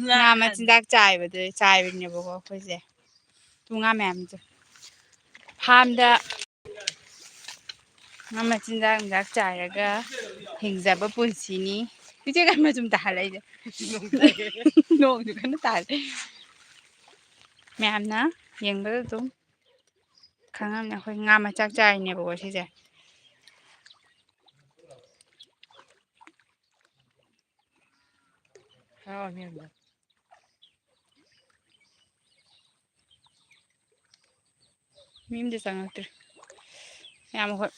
Nga machindak chaiꯕꯗꯨ ꯆꯥꯏꯕꯅꯦꯕꯀꯣ ꯑꯩꯈꯣꯏꯁꯦ two ꯉꯥ ꯃꯌꯥꯝꯁꯦ ꯐꯥꯝꯗ ꯉꯥ ꯃꯆꯤꯟꯖꯥꯛ ꯆꯥꯏꯔꯒ ꯍꯤꯡꯖꯕ ꯄꯨꯟꯁꯤꯅꯤ ꯏꯆꯦ ꯀꯟꯅ ꯁꯨꯝ ꯇꯥꯍꯜꯂꯛꯏꯁꯦ ꯅꯣꯡꯁꯨ ꯀꯟꯅ ꯇꯥꯔꯦ ꯃꯌꯥꯝꯅ ꯌꯦꯡꯕꯗ ꯑꯗꯨꯝ ꯈꯪꯉꯝꯅꯤ ꯑꯩꯈꯣꯏ ꯉꯥ ꯃꯆꯥꯛ ꯆꯥꯏꯅꯦꯕꯀꯣ ꯁꯤꯁꯦ ꯃꯤ ꯑꯃꯇ ꯆꯪꯉꯛꯇ꯭ꯔꯤ ꯃꯌꯥꯝ ꯑꯩꯈꯣꯏ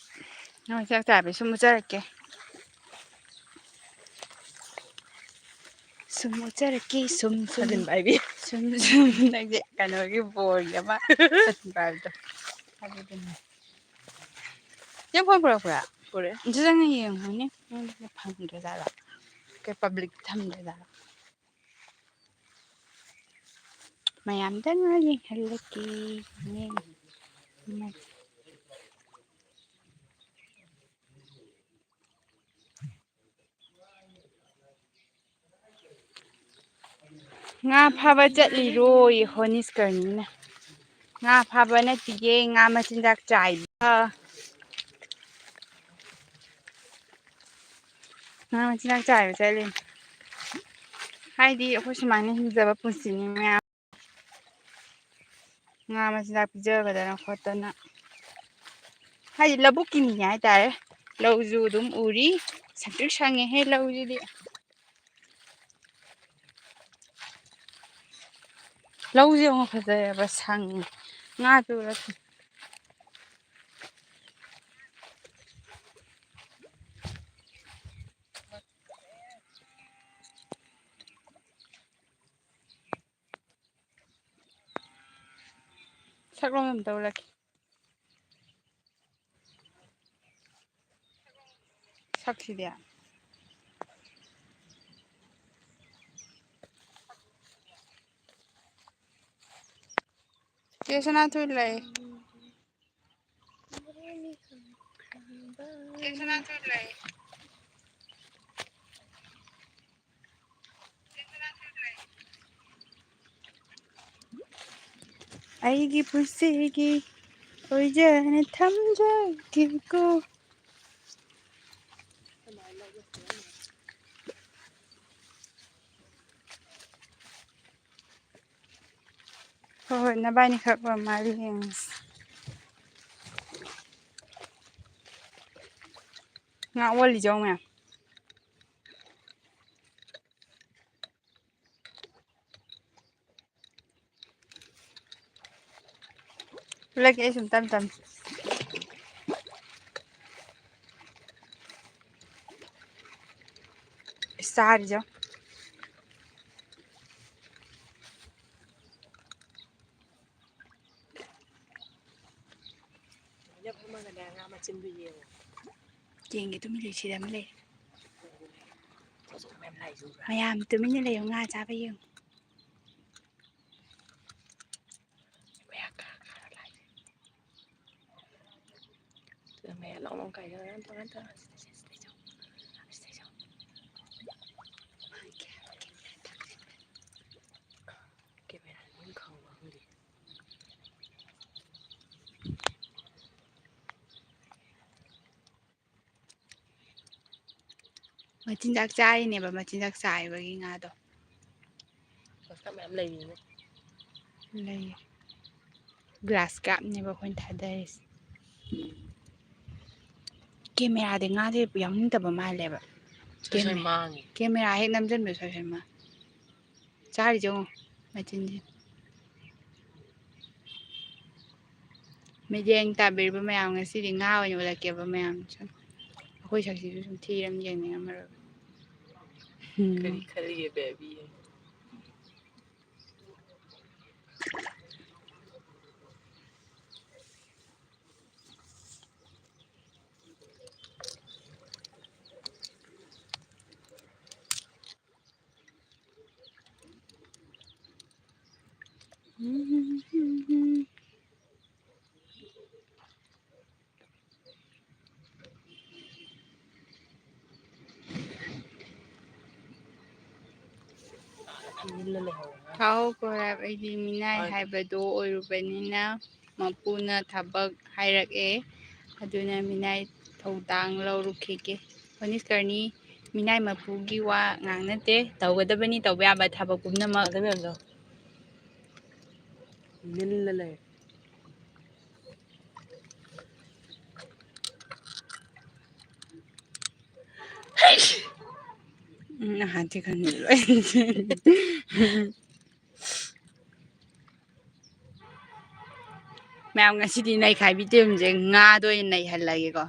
ꯉꯥ ꯃꯆꯥꯛ ꯆꯥꯏꯕꯩ ꯁꯨꯝ ꯎꯠꯆꯔꯛꯀꯦ ꯁꯨꯝ ꯎꯠꯆꯔꯛꯀꯦ ꯁꯨꯝ ꯅꯪꯁꯦ ꯀꯩꯅꯣꯒꯤ ꯕꯣꯔꯒꯤ ꯑꯃ ꯄꯥꯏꯕꯗꯣ ꯑꯗꯨꯗꯨꯅꯦ ꯌꯥꯝ ꯐꯣꯟ ꯄꯨꯔꯛꯄ꯭ꯔꯥ ꯄꯨꯔꯛꯑꯦ ꯑꯗꯨ ꯆꯪꯅ ꯌꯦꯡꯉꯨꯅꯦ ꯐꯪꯗ꯭ꯔꯖꯥꯠꯂꯣ ꯄꯕ꯭ꯂꯤꯛ ꯊꯝꯗ꯭ꯔꯖꯥꯠꯂꯣ ꯃꯌꯥꯝꯗꯪ ꯌꯦꯡꯍꯜꯂꯛꯀꯦ ꯉꯥ ꯐꯥꯕ ꯆꯠꯂꯤꯔꯣꯌꯦ ꯍꯣꯅꯤꯁꯀꯔꯅꯤꯅ ꯉꯥ ꯐꯥꯕ ꯅꯠꯇꯤꯌꯦ ꯉꯥ ꯃꯆꯤꯟꯖꯥꯛ ꯆꯥꯏꯕ ꯉꯥ ꯃꯆꯤꯟꯖꯥꯛ ꯆꯥꯏꯕ ꯆꯠꯂꯤꯅꯤ ꯍꯥꯏꯗꯤ ꯑꯩꯈꯣꯏ ꯁꯨꯃꯥꯏꯅ ꯍꯤꯡꯖꯕ ꯄꯨꯟꯁꯤꯅꯤ ꯃꯌꯥꯝ ꯉꯥ ꯃꯆꯤꯟꯖꯥꯛ ꯄꯤꯖꯗꯅ ꯈꯣꯠꯇꯅ ꯍꯥꯏꯗꯤ ꯂꯧꯕꯨꯛꯀꯤ ꯃꯤꯅꯤ ꯍꯥꯏꯇꯥꯔꯦ ꯂꯧꯁꯨ ꯑꯗꯨꯝ ꯎꯔꯤ ꯁꯪꯇ꯭ꯔꯤꯛ ꯁꯪꯉꯦꯍꯦ ꯂꯧꯁꯤꯗꯤ ꯂꯧꯁꯦ ꯌꯦꯡꯉꯨ ꯐꯖꯩꯌꯦꯕ ꯁꯪꯉꯦ ꯉꯥꯁꯨ ꯁꯛꯂꯣꯟ ꯑꯃ ꯇꯧꯔꯛꯀꯦ ꯁꯛꯁꯤꯗꯤ ꯆꯦ ꯁꯅꯥꯊꯣꯏ ꯂꯩ ꯆꯦ ꯁꯅꯥꯊꯣꯏ ꯂꯩ ꯑꯩꯒꯤ ꯄꯨꯟꯁꯤꯒꯤ ꯑꯣꯏꯖꯅ ꯊꯝꯖꯒꯦꯀꯣ ꯍꯣꯏ ꯍꯣꯏ ꯅꯕꯥꯏꯅꯤ ꯈꯛ ꯃꯥꯜꯂꯤ ꯌꯦꯡꯉꯁꯤ ꯉꯥ ꯑꯣꯜꯂꯤꯖꯧ ꯃꯌꯥꯝ ꯎꯠꯂꯛꯀꯦ ꯑꯩ ꯁꯨꯝ ꯇꯝ ꯇꯝ ꯆꯥꯔꯤꯖꯧ ꯌꯦꯡꯒꯦ ꯇꯨꯃꯤꯟ ꯂꯩꯌꯨ ꯁꯤꯗ ꯑꯃ ꯂꯩ ꯃꯌꯥꯝ ꯇꯨꯃꯤꯟꯅ ꯂꯩꯌꯨ ꯉꯥ ꯆꯥꯕ ꯌꯦꯡꯉꯨ ꯃꯆꯤꯟꯖꯥꯛ ꯆꯥꯔꯤꯅꯦꯕ ꯃꯆꯤꯟꯖꯥꯛ ꯆꯥꯏꯕꯒꯤ ꯉꯥꯗꯣ ꯃꯌꯥꯝ ꯂꯩꯔꯤꯅꯦ ꯂꯩ ꯒ꯭ꯔꯥꯁ ꯀꯥꯞꯅꯦꯕ ꯑꯩꯈꯣꯏꯅ ꯊꯥꯗꯔꯤꯁꯦ ꯀꯦꯃꯦꯔꯥꯗꯤ ꯉꯥꯁꯦ ꯌꯥꯎꯅꯤꯡꯗꯕ ꯃꯥꯜꯂꯦꯕ ꯀꯦꯃꯦꯔꯥ ꯍꯦꯛ ꯅꯝꯁꯤꯟꯕ ꯁꯣꯏꯁꯣꯏ ꯃꯥ ꯆꯥꯔꯤꯁꯦ ꯌꯦꯡꯉꯨ ꯃꯆꯤꯟꯁꯦ ꯃꯤꯠꯌꯦꯡ ꯇꯥꯕꯤꯔꯤꯕ ꯃꯌꯥꯝ ꯉꯁꯤꯗꯤ ꯉꯥ ꯑꯣꯏꯅ ꯎꯠꯂꯛꯀꯦꯕ ꯃꯌꯥꯝ ꯁꯨꯝ ꯑꯩꯈꯣꯏ ꯁꯛꯁꯤꯁꯨ ꯁꯨꯝ ꯊꯤꯔꯝ ꯌꯦꯡꯅꯤꯡꯉꯝꯃꯔꯣꯏ ꯀꯔꯤ ꯈꯜꯂꯤꯒꯦ ꯕꯦꯕꯤ ꯊꯥꯎ ꯀꯣꯔꯥꯞ ꯑꯩꯗꯤ ꯃꯤꯅꯥꯏ ꯍꯥꯏꯕꯗꯣ ꯑꯣꯏꯔꯨꯕꯅꯤꯅ ꯃꯄꯨꯅ ꯊꯕꯛ ꯍꯥꯏꯔꯛꯑꯦ ꯑꯗꯨꯅ ꯃꯤꯅꯥꯏ ꯊꯧꯗꯥꯡ ꯂꯧꯔꯨꯈꯤꯒꯦ ꯍꯣꯅꯤꯁꯀꯔꯅꯤ ꯃꯤꯅꯥꯏ ꯃꯄꯨꯒꯤ ꯋꯥ ꯉꯥꯡꯅꯗꯦ ꯇꯧꯒꯗꯕꯅꯤ ꯇꯧꯕ ꯌꯥꯕ ꯊꯕꯛ ꯄꯨꯝꯅꯃꯛ ꯍꯥꯟꯇꯤ ꯈꯟ ꯃꯌꯥꯝ ꯉꯁꯤꯗꯤ ꯅꯩꯈꯥꯏꯕꯤ ꯇꯤꯝꯁꯦ ꯉꯥꯗ ꯑꯣꯏꯅ ꯅꯩꯍꯜꯂꯒꯦꯀꯣ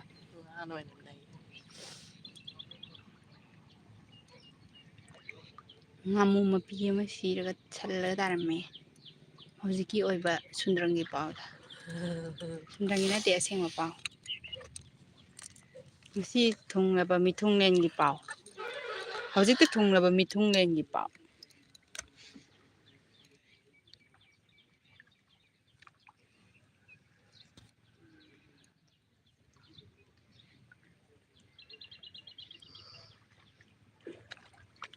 ꯉꯥꯃꯨ ꯃꯄꯤ ꯑꯃ ꯁꯤꯔꯒ ꯁꯜꯂꯒ ꯇꯥꯔꯝꯃꯦ ꯍꯧꯖꯤꯛꯀꯤ ꯑꯣꯏꯕ ꯁꯨꯟꯗ꯭ꯔꯪꯒꯤ ꯄꯥꯎꯗ ꯁꯨꯟꯗ꯭ꯔꯪꯒꯤ ꯅꯠꯇꯦ ꯑꯁꯦꯡꯕ ꯄꯥꯎ ꯉꯁꯤ ꯊꯨꯡꯂꯕ ꯃꯤꯊꯨꯡꯂꯦꯟꯒꯤ ꯄꯥꯎ ꯍꯧꯖꯤꯛꯇ ꯊꯨꯡꯂꯕ ꯃꯤꯊꯨꯡꯂꯦꯟꯒꯤ ꯄꯥꯎ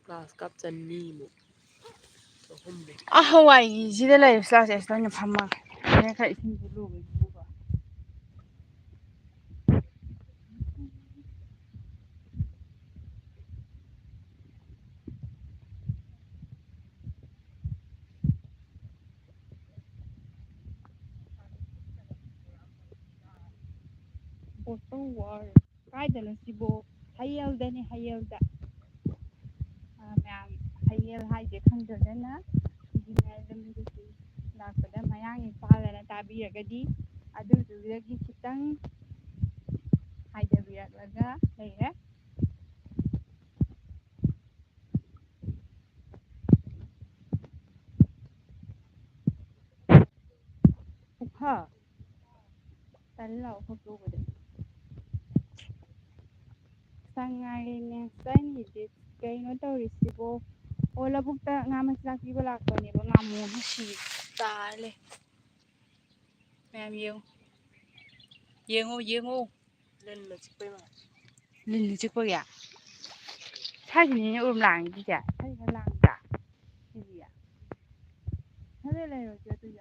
ꯀ꯭ꯂꯥꯁ ꯀꯞ ꯆꯅꯤꯃꯨꯛ ꯍꯋꯥꯏꯒꯤꯁꯤꯗ ꯂꯩꯔꯤꯕ ꯆꯥꯛꯁꯦ ꯑꯁꯤꯗ ꯑꯣꯏꯅ ꯐꯝꯃꯒ ꯑꯩꯅ ꯈꯔ ꯏꯁꯤꯡꯁꯨ ꯂꯨꯕꯒꯤꯀꯣ ꯑꯣꯇꯣ ꯋꯥꯔ ꯀꯥꯏꯗꯅꯣ ꯁꯤꯕꯣ ꯍꯩꯌꯦꯜꯗꯅꯦ ꯍꯩꯌꯦꯜꯗ ꯃꯌꯥꯝ ꯍꯩꯌꯦꯜ ꯍꯥꯏꯁꯦ ꯈꯪꯗ꯭ꯔꯒꯅ ꯂꯝꯕꯤꯗꯁꯨ ꯂꯥꯛꯄꯗ ꯃꯌꯥꯡ ꯏꯝꯐꯥꯜꯗꯅ ꯇꯥꯕꯤꯔꯒꯗꯤ ꯑꯗꯨꯗꯨꯗꯒꯤ ꯈꯤꯇꯪ ꯍꯥꯏꯊꯕꯤꯔꯛꯂꯒ ꯂꯩꯔꯦ ꯎꯐ ꯇꯜꯂꯦ ꯂꯥꯛꯑꯣ ꯐꯣꯇꯣ ꯎꯕꯗ ꯁꯉꯥꯏꯔꯦꯜꯅꯦ ꯆꯪꯉꯤꯁꯦ ꯀꯩꯅꯣ ꯇꯧꯔꯤꯁꯤꯕꯣ ꯑꯣ ꯂꯧꯕꯨꯛꯇ ꯉꯥ ꯃꯆꯤꯟꯖꯥꯛ ꯄꯤꯕ ꯂꯥꯛꯄꯅꯦꯕ ꯉꯥꯃꯨ ꯑꯃ ꯇꯥꯔ ꯂꯩ ꯃꯌꯥꯝ ꯌꯦꯡꯉꯨ ꯂꯤꯟꯅ ꯆꯤꯛꯄꯩ ꯃꯥꯜꯂꯦ ꯂꯤꯟꯅ ꯆꯤꯛꯄꯒꯤ ꯁꯥꯏꯁꯤꯅꯤꯅꯦ ꯎꯔꯨꯝ ꯂꯥꯡꯉꯤꯁꯦ ꯁꯥꯏ ꯈꯔ ꯂꯥꯡꯗ꯭ꯔꯥ ꯁꯤꯗꯤ ꯈꯔ ꯂꯩꯔꯨꯁꯦ ꯑꯗꯨꯗꯤ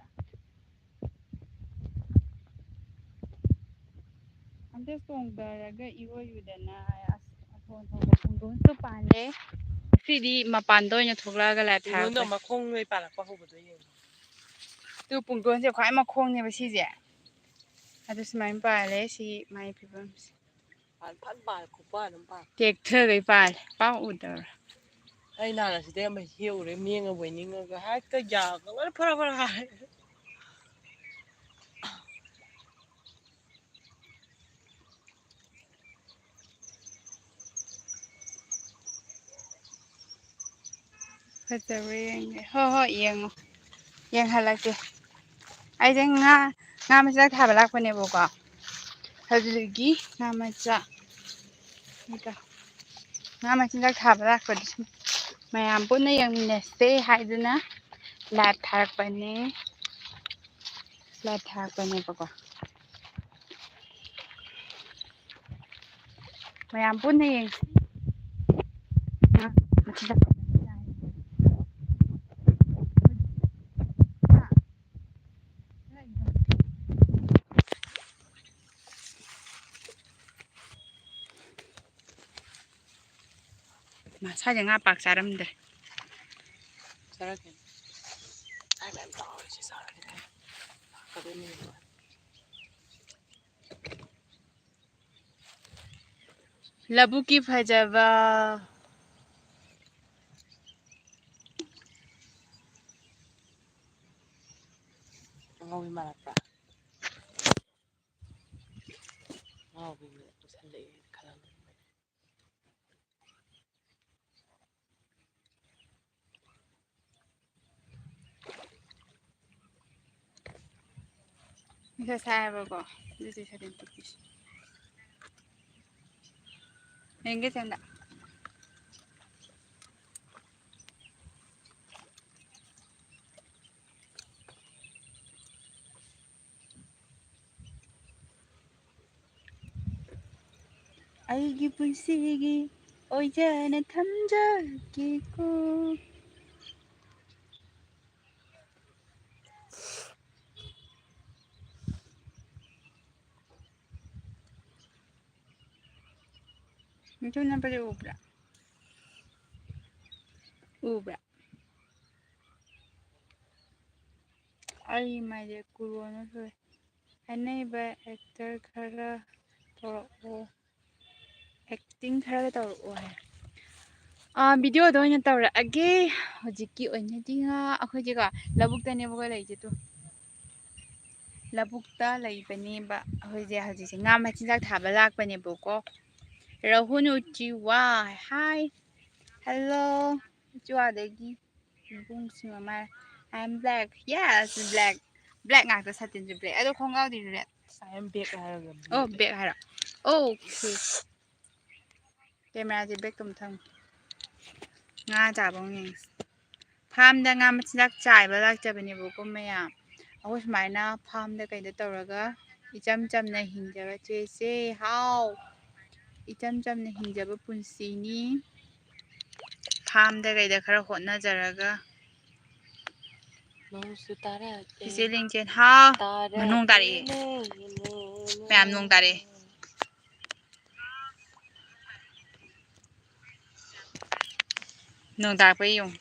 ꯑꯝꯇ ꯆꯣꯡꯊꯔꯒ ꯏꯔꯣꯏꯔꯨꯗꯅ ꯑꯁꯣꯟ ꯁꯣꯝꯗ ꯄꯨꯡꯗꯣꯟꯁꯨ ꯄꯥꯜꯂꯦ ꯉꯁꯤꯗꯤ ꯃꯄꯥꯟꯗ ꯑꯣꯏꯅ ꯊꯣꯛꯂꯛꯑꯒ ꯂꯥꯏꯠ ꯄꯨꯡꯗꯣꯟꯗꯣ ꯊꯥꯔꯛꯄꯅꯦ ꯃꯈꯣꯡ ꯄꯥꯜꯂꯛꯄ ꯍꯧꯕꯗꯣ ꯌꯦꯡꯉꯣ ꯑꯗꯨ ꯄꯨꯡꯗꯣꯟꯁꯦ ꯈ꯭ꯋꯥꯏ ꯃꯈꯣꯡꯅꯦꯕ ꯁꯤꯁꯦ ꯑꯗꯨ ꯁꯨꯃꯥꯏꯅ ꯄꯥꯜꯂꯦ ꯁꯤ ꯃꯥꯏ ꯐꯤꯕꯝꯁꯦ ꯇꯦꯛꯊꯒꯩ ꯄꯥꯜꯂꯦ ꯄꯥꯛ ꯎꯗꯕ꯭ꯔꯥ ꯑꯩ ꯅꯍꯥꯟ ꯑꯁꯤꯗꯩ ꯑꯃ ꯍꯦꯛꯎꯔꯦ ꯃꯦꯡꯉꯕꯣꯏ ꯅꯤꯡꯉꯒ ꯍꯦꯛꯇ ꯌꯥꯒ ꯂꯣꯏ ꯐꯔꯥ ꯐꯔꯥ ꯀꯥꯏ ꯐꯖꯕ꯭ꯔꯥ ꯌꯦꯡꯒꯦ ꯍꯣꯏ ꯌꯦꯡꯉꯣ ꯌꯦꯡꯍꯜꯂꯛꯀꯦ ꯑꯩꯁꯦ ꯉꯥ ꯃꯆꯤꯟꯖꯥꯛ ꯊꯥꯕ ꯂꯥꯛꯄꯅꯦꯕꯀꯣ ꯑꯗꯨꯗꯒꯤ ꯉꯥ ꯃꯆꯤꯟꯖꯥꯛ ꯊꯥꯕ ꯂꯥꯛꯄꯗ ꯁꯨꯝ ꯃꯌꯥꯝ ꯄꯨꯟꯅ ꯌꯦꯡꯃꯤꯟꯅꯁꯦ ꯍꯥꯏꯗꯨꯅ ꯂꯥꯏꯠ ꯊꯥꯔꯛꯄꯅꯦꯕꯀꯣ ꯃꯌꯥꯝ ꯄꯨꯟꯅ ꯌꯦꯡꯁꯤ ꯁ꯭ꯋꯥꯏꯗ ꯉꯥ ꯄꯥꯛ ꯆꯥꯔꯝꯗꯦ ꯆꯥꯔꯛꯀꯦ ꯑꯩ ꯃꯌꯥꯝ ꯆꯥꯎꯔꯤꯁꯤ ꯆꯥꯔꯛꯀꯦ ꯂꯧꯕꯨꯛꯀꯤ ꯐꯖꯕ ꯑꯉꯥꯎꯕꯤ ꯃꯥꯜꯂꯛꯄ꯭ꯔꯥ ꯑꯉꯥꯎꯕꯤꯅ ꯎꯁꯜꯂꯛꯑꯦ ꯈꯜꯂꯝꯃꯦ ꯅꯨꯡꯁꯥ ꯁꯥꯏꯌꯦꯕꯀꯣ ꯑꯗꯨꯗꯤ ꯁꯥꯇꯤꯟ ꯇꯨꯞꯄꯤꯁꯤ ꯌꯦꯡꯒꯦ ꯆꯪꯗ ꯑꯩꯒꯤ ꯄꯨꯟꯁꯤꯒꯤ ꯑꯣꯏꯖꯅ ꯊꯝꯖꯒꯦꯀꯣ ꯌꯨꯇ꯭ꯌꯨꯕ ꯅꯝꯕꯗꯤ ꯎꯕ꯭ꯔꯥ ꯎꯕ꯭ꯔꯥ ꯑꯩ ꯃꯥꯏꯁꯦ ꯀꯨꯔꯣꯟꯅ ꯊꯣꯛꯑꯦ ꯑꯅꯩꯕ ꯑꯦꯛꯇꯔ ꯈꯔ ꯇꯧꯔꯛꯑꯣ ꯑꯦꯛꯇꯤꯡ ꯈꯔ ꯇꯧꯔꯛꯑꯣ ꯍꯥꯏ ꯚꯤꯗꯤꯑꯣꯗ ꯑꯣꯏꯅ ꯇꯧꯔꯛꯑꯒꯦ ꯍꯧꯖꯤꯛꯀꯤ ꯑꯣꯏꯅꯗꯤ ꯑꯩꯈꯣꯏꯁꯦꯀꯣ ꯂꯧꯕꯨꯛꯇꯅꯦꯕꯀꯣ ꯂꯩꯁꯦ ꯇꯨ ꯂꯧꯕꯨꯛꯇ ꯂꯩꯕꯅꯦꯕ ꯑꯩꯈꯣꯏꯁꯦ ꯍꯧꯖꯤꯛꯁꯦ ꯉꯥ ꯃꯆꯤꯟꯖꯥꯛ ꯊꯥꯕ ꯂꯥꯛꯄꯅꯦꯕꯀꯣ ꯔꯥꯍꯨꯜ ꯎꯆꯤꯋꯥ ꯍꯥꯏ ꯍꯦꯜꯂꯣ ꯎꯆꯤꯋꯥꯗꯒꯤ ꯏꯕꯨꯡꯁꯤꯡ ꯑꯃ I am black yes black ngạc satin ju black ado khongaw di red I am back haraga oh back hara okay camera je back tum thang nga jabong ni farmda nga machindak chaiba lakjabneboko mayam akhoi sumaina farmda kaida tawraga icham chamna hingjaba chese how icham chamna hingjaba punsini farmda kaida khara hotnajaraga Nongsu tarak Isi Lingjen ha tarak nong tari ma'am nong tari nong tari pa yung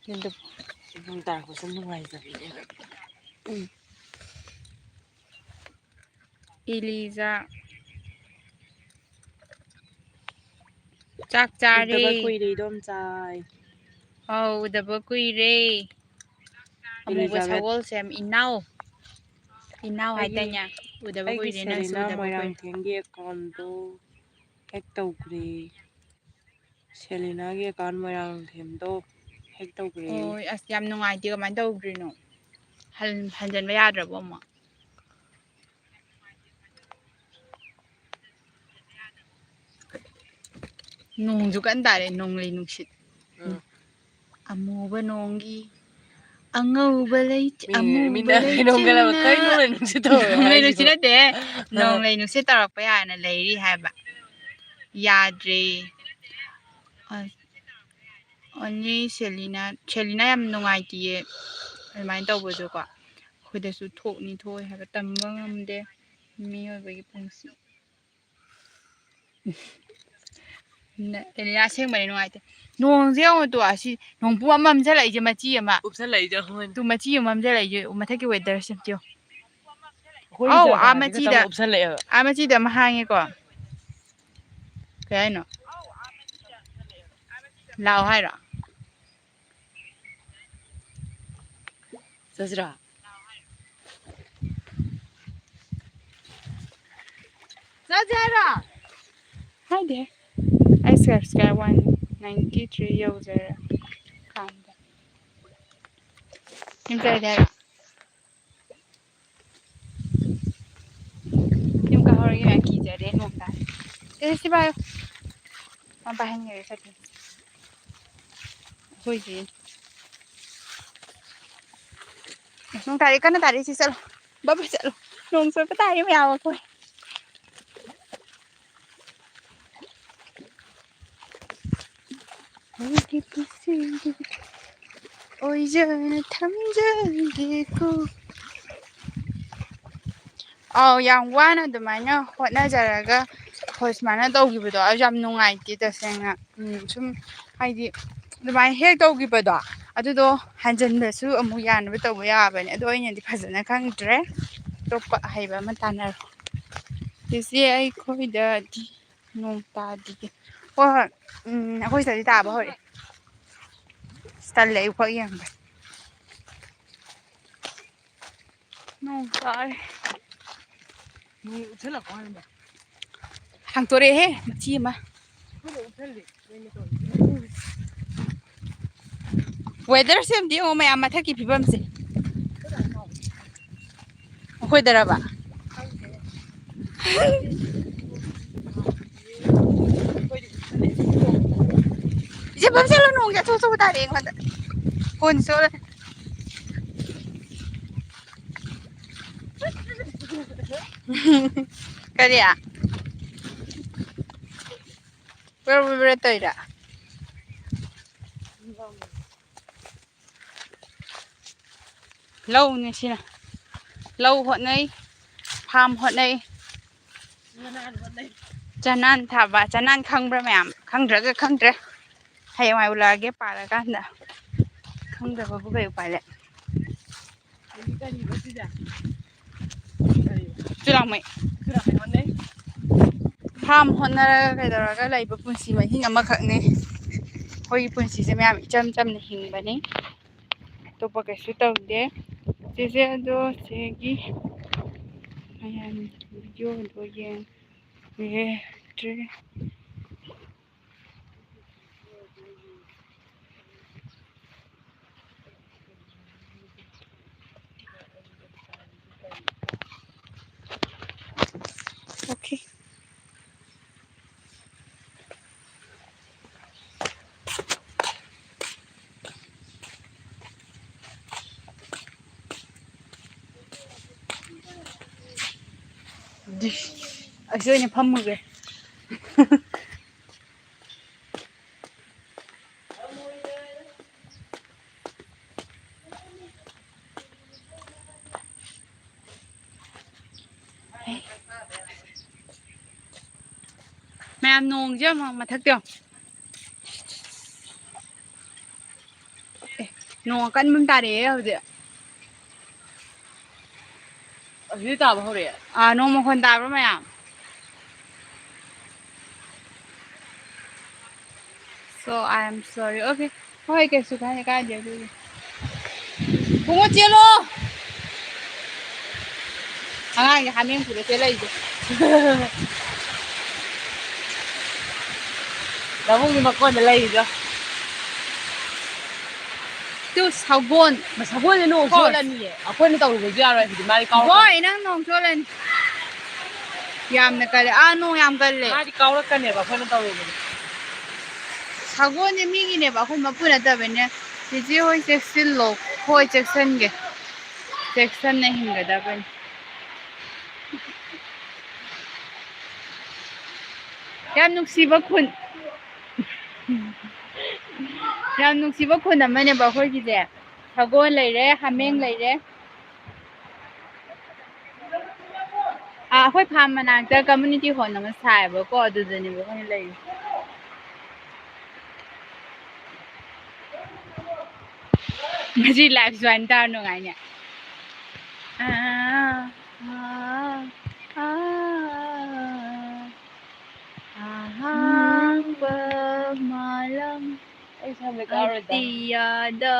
Yun nung tarak ko sa nungaizabine Eliza chak chare Udaba kuire idom chai oh udaba kuire amuba Elizabeth sawol sem inaw haitanya udaba ꯑꯩꯒꯤ kuire na su ꯁꯦꯂꯤꯅꯥ udaba kuire ꯃꯣꯏꯔꯥꯡꯊꯦꯝꯒꯤ ꯑꯦꯀꯥꯎꯟꯗꯣ ꯍꯦꯛ ꯇꯧꯈ꯭ꯔꯦ ꯁꯦꯂꯤꯅꯥꯒꯤ account ꯃꯣꯏꯔꯥꯡꯊꯦꯝꯗꯣ ꯍꯦꯛ ꯇꯧꯈ꯭ꯔꯦ oh as yam nungaite kamain tawdrino hanjanba yadrabo amu nongju kan tare nonglei nuksit amuba nonggi angauba lei amuba lei nonglei nuksit nate nonglei nuksit tarakpa yana leiri haiba yadre only Selina yam nungaitiye adumai tawbado ko khoidasu thokni thoi haiba tamba ngamde miyoibagi pungsi Selina asengbane nungaite nongje yongo to asi nongpu ama mamjalaije machi ama upsalaije tu machi ama mamjalaije mathaki weather simtyo ꯑꯩꯈꯣꯏ oh ꯖꯒꯥꯁꯦ ꯈꯛꯇꯪ amachida ꯎꯞꯁꯜꯂꯛꯑꯦꯕ amachida ma hange ko kayano lao haira ꯆꯠꯁꯤꯔꯥ Zazara hi there I subscribe 193 user kanda imtaya yung kahori yung akijare nokta ese ba mabahan ngere sati hoiji nong tari kana tari si chalo baba chalo nong so pa tari mayawa ko hoji pusi oi jana thamjage ko yam wana adumainya hotnajaraga hoi sumana tawgibado ayu yam nungaite tasengna sum haidi adumai hek tawgibado adudo hanjanbasu amu yanaba tawba yabane ado ainadi phajana khangdre topa haiba ama tanaro isi ai khoida di nong tadi ho akhoi sadi taba hore stalle ai khoi yang nong tare ꯅꯣꯡ ꯎꯞꯁꯜꯂꯛꯄ ꯍꯥꯏꯕ hangtore machi ama weather semdi o mayam mathaki phibamse khoi daraba je bamselo nong ya so tare ngada phone so kariya where toira lâu nè xin à lâu hot này farm hot này ꯆꯅꯥꯟ ꯊꯥꯕ ꯆꯅꯥꯟ ꯈꯪꯕ꯭ꯔꯥ ꯃꯌꯥꯝ ꯈꯪꯗ꯭ꯔꯒ ꯈꯪꯗ꯭ꯔꯦ ꯍꯌꯦꯡꯋꯥꯏ ꯎꯂꯛꯑꯒꯦ ꯄꯥꯜꯂꯀꯥꯟꯗ ꯈꯪꯗꯕꯕꯨ ꯀꯩ ꯎꯄꯥꯏ ꯂꯩ ꯆꯨꯔꯥꯛꯃꯩ farm ꯍꯣꯠꯅꯔꯒ ꯀꯩꯗꯧꯔꯒ ꯂꯩꯕ ꯄꯨꯟꯁꯤ ꯃꯍꯤꯡ ꯑꯃꯈꯛꯅꯤ ꯑꯩꯈꯣꯏꯒꯤ ꯄꯨꯟꯁꯤꯁꯦ ꯃꯌꯥꯝ ꯏꯆꯝ ꯆꯝꯅ ꯍꯤꯡꯕꯅꯤ ꯑꯇꯣꯞꯄ ꯀꯩꯁꯨ ꯇꯧꯗꯦ ꯆꯦꯆꯦ ꯑꯗꯣ ꯆꯦꯒꯤ ꯃꯌꯥꯝ ꯚꯤꯗꯤꯑꯣꯗꯣ ꯌꯦꯡꯗ꯭ꯔꯦ ꯑꯣꯀꯦ ꯑꯁꯤ ꯑꯣꯏꯅ ꯐꯝꯃꯨꯒꯦ ꯃꯌꯥꯝ ꯅꯣꯡꯁꯦ ꯑꯃꯨꯛ ꯃꯊꯛꯇ ꯌꯦꯡꯉꯣ ꯅꯣꯡ ꯑꯀꯟꯕ ꯑꯃ ꯇꯥꯔꯛꯑꯦ ꯍꯧꯖꯤꯛ ꯑꯁꯤꯗꯤ ꯇꯥꯕ ꯍꯧꯔꯛꯑꯦ ꯅꯣꯡ ꯃꯈꯣꯟ ꯇꯥꯕ꯭ꯔꯣ ꯃꯌꯥꯝ So I am sorry. Okay. ꯍꯣꯏ ꯀꯩꯁꯨ ꯀꯥꯏꯗꯦ ꯑꯗꯨꯗꯤ ꯄꯨꯡꯉꯣ ꯆꯦꯜꯂꯣ ꯑꯉꯥꯡꯁꯦ ꯍꯥꯃꯦꯡ ꯄꯨꯔ ꯆꯦꯜꯂꯛꯏꯁꯦ ꯂꯧꯕꯨꯛꯒꯤ ꯃꯀꯣꯟꯗ ꯂꯩꯔꯤꯗꯣ ꯇꯨ ꯁꯒꯣꯜ ꯁꯒꯣꯜꯁꯦ ꯅꯣꯡ ꯆꯣꯠꯂꯅꯤꯌꯦ ꯑꯩꯈꯣꯏꯅ ꯇꯧꯔꯨꯕꯁꯨ ꯌꯥꯔꯣꯏ ꯍꯧꯖꯤꯛ ꯃꯥꯗꯤ ꯍꯣꯏ ꯅꯪ ꯅꯣꯡ ꯆꯣꯠꯂꯅꯤ ꯌꯥꯝꯅ ꯀꯜꯂꯦ ꯅꯣꯡ ꯌꯥꯝ ꯀꯜꯂꯦ ꯃꯥꯗꯤ ꯀꯥꯎꯔꯛꯀꯅꯦꯕ ꯑꯩꯈꯣꯏꯅ ꯇꯧꯔꯨꯕꯅꯦ ꯁꯒꯣꯜꯁꯦ ꯃꯤꯒꯤꯅꯦꯕ ꯑꯩꯈꯣꯏ ꯃꯄꯨ ꯅꯠꯇꯕꯅꯤꯅ ꯆꯦꯆꯦ ꯍꯣꯏ ꯆꯦꯛꯁꯤꯜꯂꯣ ꯍꯣꯏ ꯆꯦꯛꯁꯤꯟꯒꯦ ꯆꯦꯛꯁꯤꯟꯅ ꯍꯤꯡꯒꯗꯕꯅꯤ ꯌꯥꯝ ꯅꯨꯡꯁꯤꯕ ꯈꯨꯟ ꯌꯥꯝ ꯅꯨꯡꯁꯤꯕ ꯈꯨꯟ ꯑꯃꯅꯦꯕ ꯑꯩꯈꯣꯏꯒꯤꯁꯦ ꯁꯒꯣꯜ ꯂꯩꯔꯦ ꯍꯥꯃꯦꯡ ꯂꯩꯔꯦ ꯑꯩꯈꯣꯏ ꯐꯥꯔꯝ ꯃꯅꯥꯛꯇ ꯀꯝꯃꯨꯅꯤꯇꯤ ꯍꯣꯜ ꯑꯃ ꯁꯥꯏꯕꯀꯣ ꯑꯗꯨꯗꯅꯦꯕ ꯑꯩꯈꯣꯏꯅ ꯂꯩꯔꯤꯁꯦ ꯉꯁꯤ ꯂꯥꯏꯐ ꯁꯨꯃꯥꯏꯅ ꯇꯥꯔ ꯅꯨꯡꯉꯥꯏꯅꯦ ꯑꯍꯥꯡꯕ ꯃꯥꯂꯪ ꯑꯇꯤꯌꯥꯗ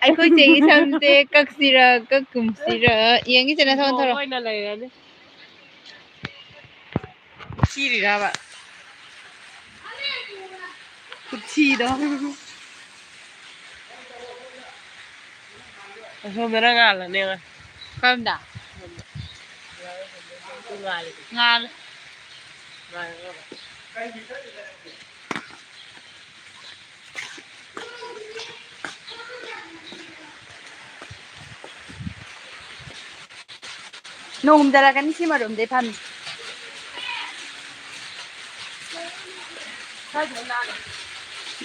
ꯑꯩꯈꯣꯏ ꯆꯦꯒꯤ ꯁꯝꯁꯦ ꯀꯛꯁꯤꯔ ꯀꯛꯀꯨꯝꯁꯤꯔ ꯌꯦꯡꯒꯤꯁꯦ ꯅꯊꯧ ꯊꯧꯔꯣ ꯑꯣꯏꯅ ꯂꯩꯔꯅꯤ ꯊꯤꯔꯤꯔꯕ ꯈꯨꯊꯤꯗꯣ ꯑꯁꯣꯝꯗꯅ ꯉꯥꯜꯂꯅꯤ ꯀꯔꯝꯗ ꯉꯥꯜꯂꯦ ꯅꯣꯡ ꯍꯨꯝꯊꯔꯛꯀꯅꯤ ꯁꯤ ꯃꯔꯨꯝꯗꯩ ꯐꯝꯃꯤ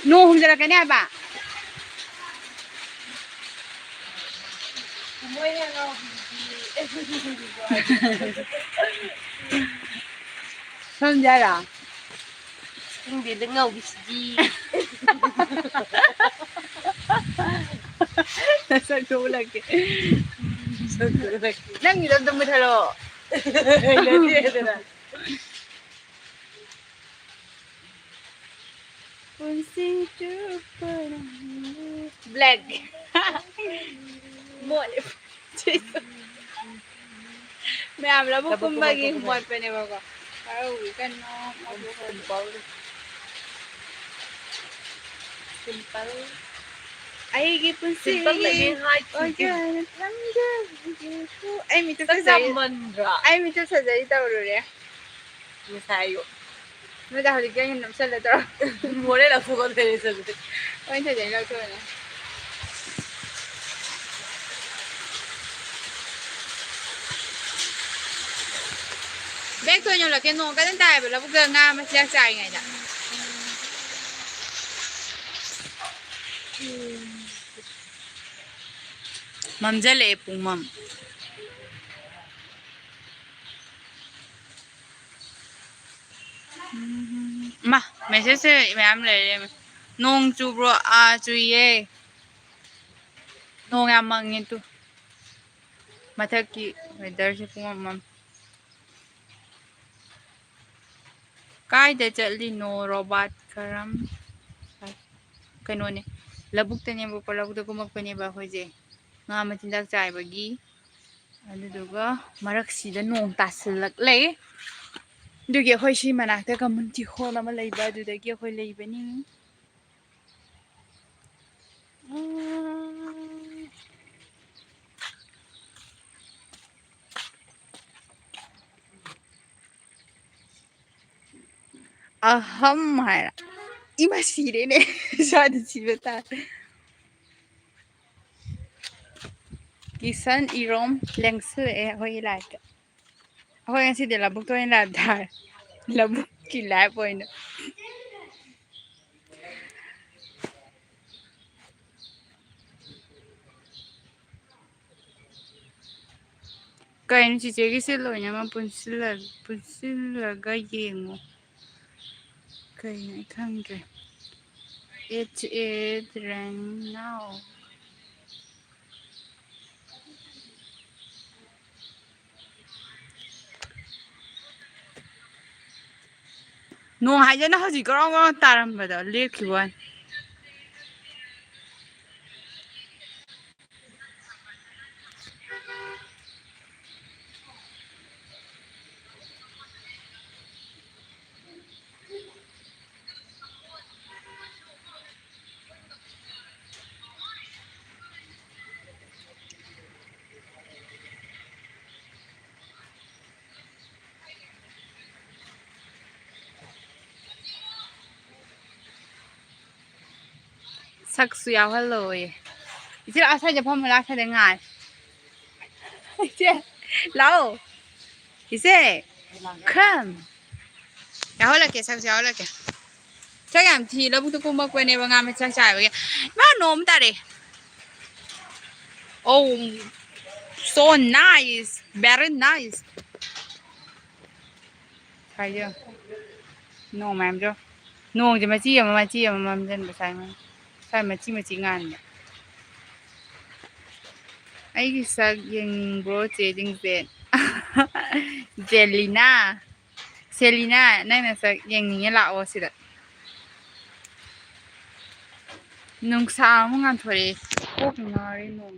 ꯅꯣꯡ ꯍꯨꯝꯊꯔꯛꯀꯅꯤ ꯍꯥꯏꯕ ꯐꯝꯖꯦ ꯍꯥꯏꯔꯣ ꯈꯪꯗꯦꯗ ꯉꯥꯎꯕꯤꯁꯤꯗꯤ ꯅꯁꯛꯇꯣ ꯎꯠꯂꯛꯀꯦ ꯅꯪꯒꯤꯗꯣ ꯑꯝꯇ ꯃꯨꯠꯊꯠꯂꯣ ꯍꯩꯅꯗꯦꯗꯅ ꯄꯨꯟꯁꯤ ꯆꯨꯞꯄ ꯕ꯭ꯂꯦꯛ ꯃꯣꯠꯂꯦ ꯃꯌꯥꯝ ꯂꯧꯕꯨꯛ ꯀꯨꯝꯕꯒꯤ ꯃꯣꯠꯄꯅꯦꯕꯀꯣ ꯍꯔꯥꯎꯕꯤ ꯀꯟꯅꯣ ꯁꯤꯝꯄꯜ ꯑꯩꯒꯤ ꯄꯨꯟꯁꯤ ꯑꯣꯏꯖꯅ ꯊꯝꯖꯕꯒꯦ ꯑꯩ ꯃꯤꯠꯇꯨ ꯁꯔꯖꯔꯤ ꯇꯧꯔꯨꯔꯦ ꯉꯁꯥꯏ ꯑꯌꯨꯛ ꯅꯣꯏꯗ ꯍꯧꯖꯤꯛꯀꯤ ꯑꯩꯅ ꯅꯞꯁꯜꯂ ꯇꯧꯔ ꯍꯣꯔꯦꯟ ꯂꯧꯊꯣꯛꯑꯗꯣꯏꯅꯦ ꯑꯗꯨꯗꯤ ꯍꯣꯔꯦꯟ ꯁꯔꯖꯔꯤ ꯂꯧꯊꯣꯛꯑꯅꯤ ꯕꯦꯛꯇ ꯑꯣꯏꯅ ꯌꯣꯜꯂꯛꯀꯦ ꯅꯣꯡ ꯀꯟꯅ ꯇꯥꯏꯌꯦꯕ ꯂꯧꯕꯨꯛꯇ ꯉꯥ ꯃꯆꯤꯟꯖꯥꯛ ꯆꯥꯏꯉꯩꯗ ꯃꯝꯖꯜꯂꯛꯑꯦ ꯄꯨꯡꯃꯝ ꯃꯥ ꯃꯦꯁꯦꯖꯁꯦ ꯃꯌꯥꯝ ꯂꯩꯔꯦ ꯅꯣꯡ ꯆꯨꯕ꯭ꯔꯣ ꯆꯨꯏꯌꯦ ꯅꯣꯡ ꯌꯥꯝ ꯃꯪꯉꯦ ꯇꯨ ꯃꯊꯛꯀꯤ ꯋꯦꯗꯔꯁꯦ ꯄꯨꯡꯃꯝ ꯀꯥꯏꯗ ꯆꯠꯂꯤꯅꯣ ꯔꯣꯕꯥꯠ ꯀꯔꯝ ꯀꯩꯅꯣꯅꯦ ꯂꯧꯕꯨꯛꯇꯅꯦꯕꯀꯣ ꯂꯧꯕꯨꯛꯇ ꯀꯨꯝꯃꯛꯄꯅꯦꯕ ꯑꯩꯈꯣꯏꯁꯦ ꯉꯥ ꯃꯆꯤꯟꯖꯥꯛ ꯆꯥꯏꯕꯒꯤ ꯑꯗꯨꯗꯨꯒ ꯃꯔꯛꯁꯤꯗ ꯅꯣꯡ ꯇꯥꯁꯤꯜꯂꯛꯂꯦ ꯑꯗꯨꯒꯤ ꯑꯩꯈꯣꯏ ꯁꯤ ꯃꯅꯥꯛꯇ ꯀꯝꯃꯨꯅꯤꯇꯤ ꯍꯣꯜ ꯑꯃ ꯂꯩꯕ ꯑꯗꯨꯗꯒꯤ ꯑꯩꯈꯣꯏ ꯂꯩꯕꯅꯤ ꯑꯍꯝ ꯍꯥꯏꯔ ꯏꯃꯥ ꯁꯤꯔꯦꯅꯦ ꯁ꯭ꯋꯥꯏꯗ ꯁꯤꯕ ꯇꯥꯔꯦ ꯀꯤꯁꯟ ꯏꯔꯣꯝ ꯂꯦꯡꯁꯤꯜꯂꯛꯑꯦ ꯑꯩꯈꯣꯏꯒꯤ ꯂꯥꯏꯐꯇ ꯑꯩꯈꯣꯏ ꯉꯁꯤꯗꯤ ꯂꯧꯕꯨꯛꯇ ꯑꯣꯏꯅ ꯂꯥꯏꯞ ꯊꯥꯔꯦ ꯂꯧꯕꯨꯛꯀꯤ ꯂꯥꯏꯞ ꯑꯣꯏꯅ ꯀꯩꯅꯣ ꯆꯤꯆꯦꯒꯤꯁꯦ ꯂꯣꯏꯅꯃꯛ ꯄꯨꯟꯁꯤꯜꯂꯒ ꯌꯦꯡꯉꯣ ꯀꯩꯅꯣ ꯑꯩ ꯈꯪꯗ꯭ꯔꯦ It rain now. ꯅꯣꯡ ꯍꯥꯏꯖꯅ ꯍꯧꯖꯤꯛ ꯒꯔꯥꯎ ꯒꯔꯥꯎ ꯇꯥꯔꯝꯕꯗꯣ ꯂꯦꯞꯈꯤꯕ ꯋꯥꯅꯤ ꯁꯛꯁꯨ ꯌꯥꯎꯍꯜꯂꯣꯌꯦ 이제 아사이제 보면 아사이제 ꯉꯥꯏ 이제 라오 이제 come 야홀라게 삭스 야홀라게 ꯆꯥꯛ ꯌꯥꯝ ꯊꯤ ꯂꯧꯕꯨꯛꯇ ꯀꯨꯝꯃꯛꯄꯅꯦꯕ ꯉꯥ ꯃꯆꯥꯛ ꯆꯥꯏꯕꯒꯤ ꯏꯃꯥ ꯅꯣꯡ ꯇꯥꯔꯦ Oh so nice very nice ꯍꯥꯏꯌꯣ ꯅꯣꯡ ꯃꯌꯥꯝꯖꯣ ꯅꯣꯡꯁꯦ ꯃꯆꯤ ꯑꯃ ꯃꯝꯁꯤꯟꯕ ꯁꯥꯏ ꯃꯆꯤ ꯉꯥꯟꯕ ꯑꯩꯒꯤ ꯁꯛ ꯌꯦꯡꯅꯤꯡꯕ꯭ꯔꯣ ꯆꯦ ꯂꯤꯡꯖꯦꯟ ꯖꯦꯂꯤꯅꯥ ꯁꯦꯂꯤꯅꯥ ꯅꯪꯅ ꯁꯛ ꯌꯦꯡꯅꯤꯡꯉꯦ ꯂꯥꯛꯑꯣ ꯁꯤꯗ ꯅꯨꯡꯁꯥ ꯑꯃꯨꯛ ꯉꯥꯟꯊꯣꯔꯛꯑꯦ ꯀꯣꯛ ꯉꯥꯎꯔꯦ ꯅꯣꯡ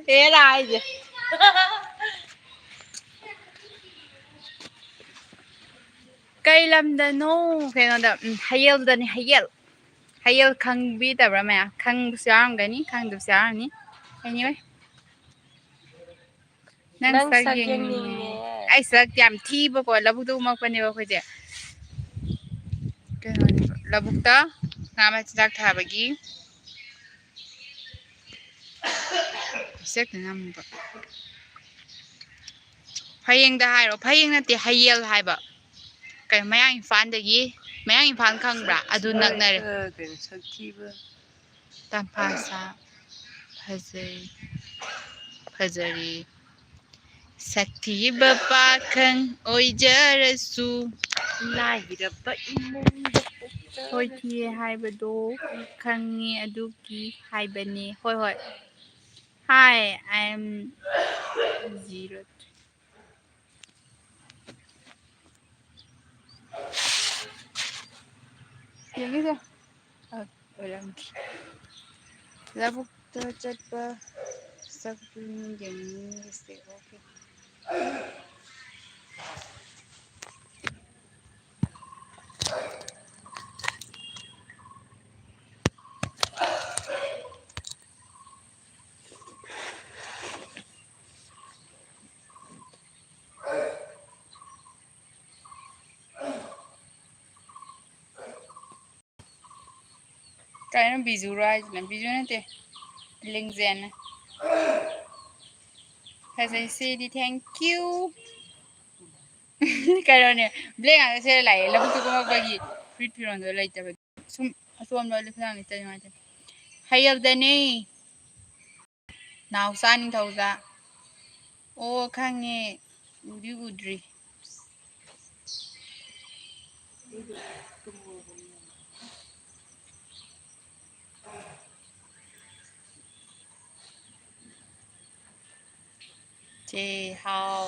ꯍꯦꯔꯥ ꯍꯥꯏꯁꯦ ꯀꯩ ꯂꯝꯗꯅꯣ ꯀꯩꯅꯣꯗ ꯍꯌꯦꯜꯗꯅꯤ ꯍꯌꯦꯜ ꯈꯪꯕꯤꯗꯕ꯭ꯔꯥ ꯃꯌꯥꯝ ꯈꯪꯕꯁꯨ ꯌꯥꯎꯔꯝꯒꯅꯤ ꯈꯪꯗꯕꯁꯨ ꯌꯥꯎꯔꯝꯅꯤ anyway ꯅꯪ ꯁꯛ ꯌꯦꯡꯅꯤꯡꯉꯦ ꯑꯩ ꯁꯛ ꯌꯥꯝ ꯊꯤꯕꯀꯣ ꯂꯧꯕꯨꯛꯇ ꯀꯨꯝꯃꯛꯄꯅꯦꯕ ꯑꯩꯈꯣꯏꯁꯦ ꯀꯩꯅꯣꯅꯦꯕ ꯂꯧꯕꯨꯛꯇ ꯉꯥ ꯃꯆꯤꯟꯖꯥꯛ ꯊꯥꯕꯒꯤ ꯆꯦꯛꯇ ꯅꯝꯕ ꯐꯌꯦꯡꯗ ꯍꯥꯏꯔꯣ ꯐꯌꯦꯡ ꯅꯠꯇꯦ ꯍꯌꯦꯜ ꯍꯥꯏꯕ ꯀꯩꯅꯣ ꯃꯌꯥꯡ ꯏꯝꯐꯥꯜ ꯈꯪꯕ꯭ꯔꯥ ꯑꯗꯨ ꯅꯛꯅꯔꯦ ꯀꯩꯅꯣ ꯁꯛꯊꯤꯕ ꯇꯝꯐꯥꯁꯥ ꯐꯖꯔꯤ ꯁꯛꯊꯤꯕ ꯄꯥꯈꯪ ꯑꯣꯏꯖꯔꯁꯨ ꯂꯥꯏꯔꯕ ꯏꯃꯨꯡꯗ ꯍꯣꯏ ꯄꯣꯛꯆꯔꯁꯨ ꯊꯤꯌꯦ ꯍꯥꯏꯕꯗꯣ ꯈꯪꯉꯦ ꯑꯗꯨꯒꯤ ꯍꯥꯏꯕꯅꯦ ꯍꯣꯏ Hi I'm 0 ꯌꯦꯡꯒꯦꯁꯦ ꯑꯣꯏꯔꯝꯗ꯭ꯔꯦ ꯂꯧꯕꯨꯛꯇ ꯆꯠꯄ ꯁꯛꯇꯨꯅꯤ ꯌꯦꯡꯅꯤꯡꯉꯤꯁꯦ ꯑꯣꯀꯦ ꯀꯩꯅꯣ ꯕꯤꯖꯨꯔꯣ ꯍꯥꯏꯁꯤꯅ ꯕꯤꯖꯨ ꯅꯠꯇꯦ ꯂꯤꯡꯖꯦꯟ ꯐꯖꯩꯁꯤꯗꯤ thank you ꯀꯩꯅꯣꯅꯦ ꯕ꯭ꯂꯦꯛ ꯉꯥꯛꯇ ꯁꯦꯠꯂ ꯂꯥꯛꯑꯦ ꯂꯧꯕꯨꯛꯇ ꯀꯨꯝꯃꯛꯄꯒꯤ ꯐꯨꯔꯤꯠ ꯐꯤꯔꯣꯟꯗꯣ ꯂꯩꯇꯕ ꯁꯨꯝ ꯑꯆꯣꯟꯕ ꯂꯤꯠꯄ ꯂꯤꯠꯇ ꯅꯨꯡꯉꯥꯏꯇꯦ ꯍꯌꯦꯜꯗꯅꯦ ꯅꯥꯎꯆꯥ ꯅꯤꯡꯊꯧꯖꯥ ꯑꯣ ꯈꯪꯉꯦ ꯎꯗꯤ ꯎꯗ꯭ꯔꯤ ꯆꯦ ꯍꯥꯎ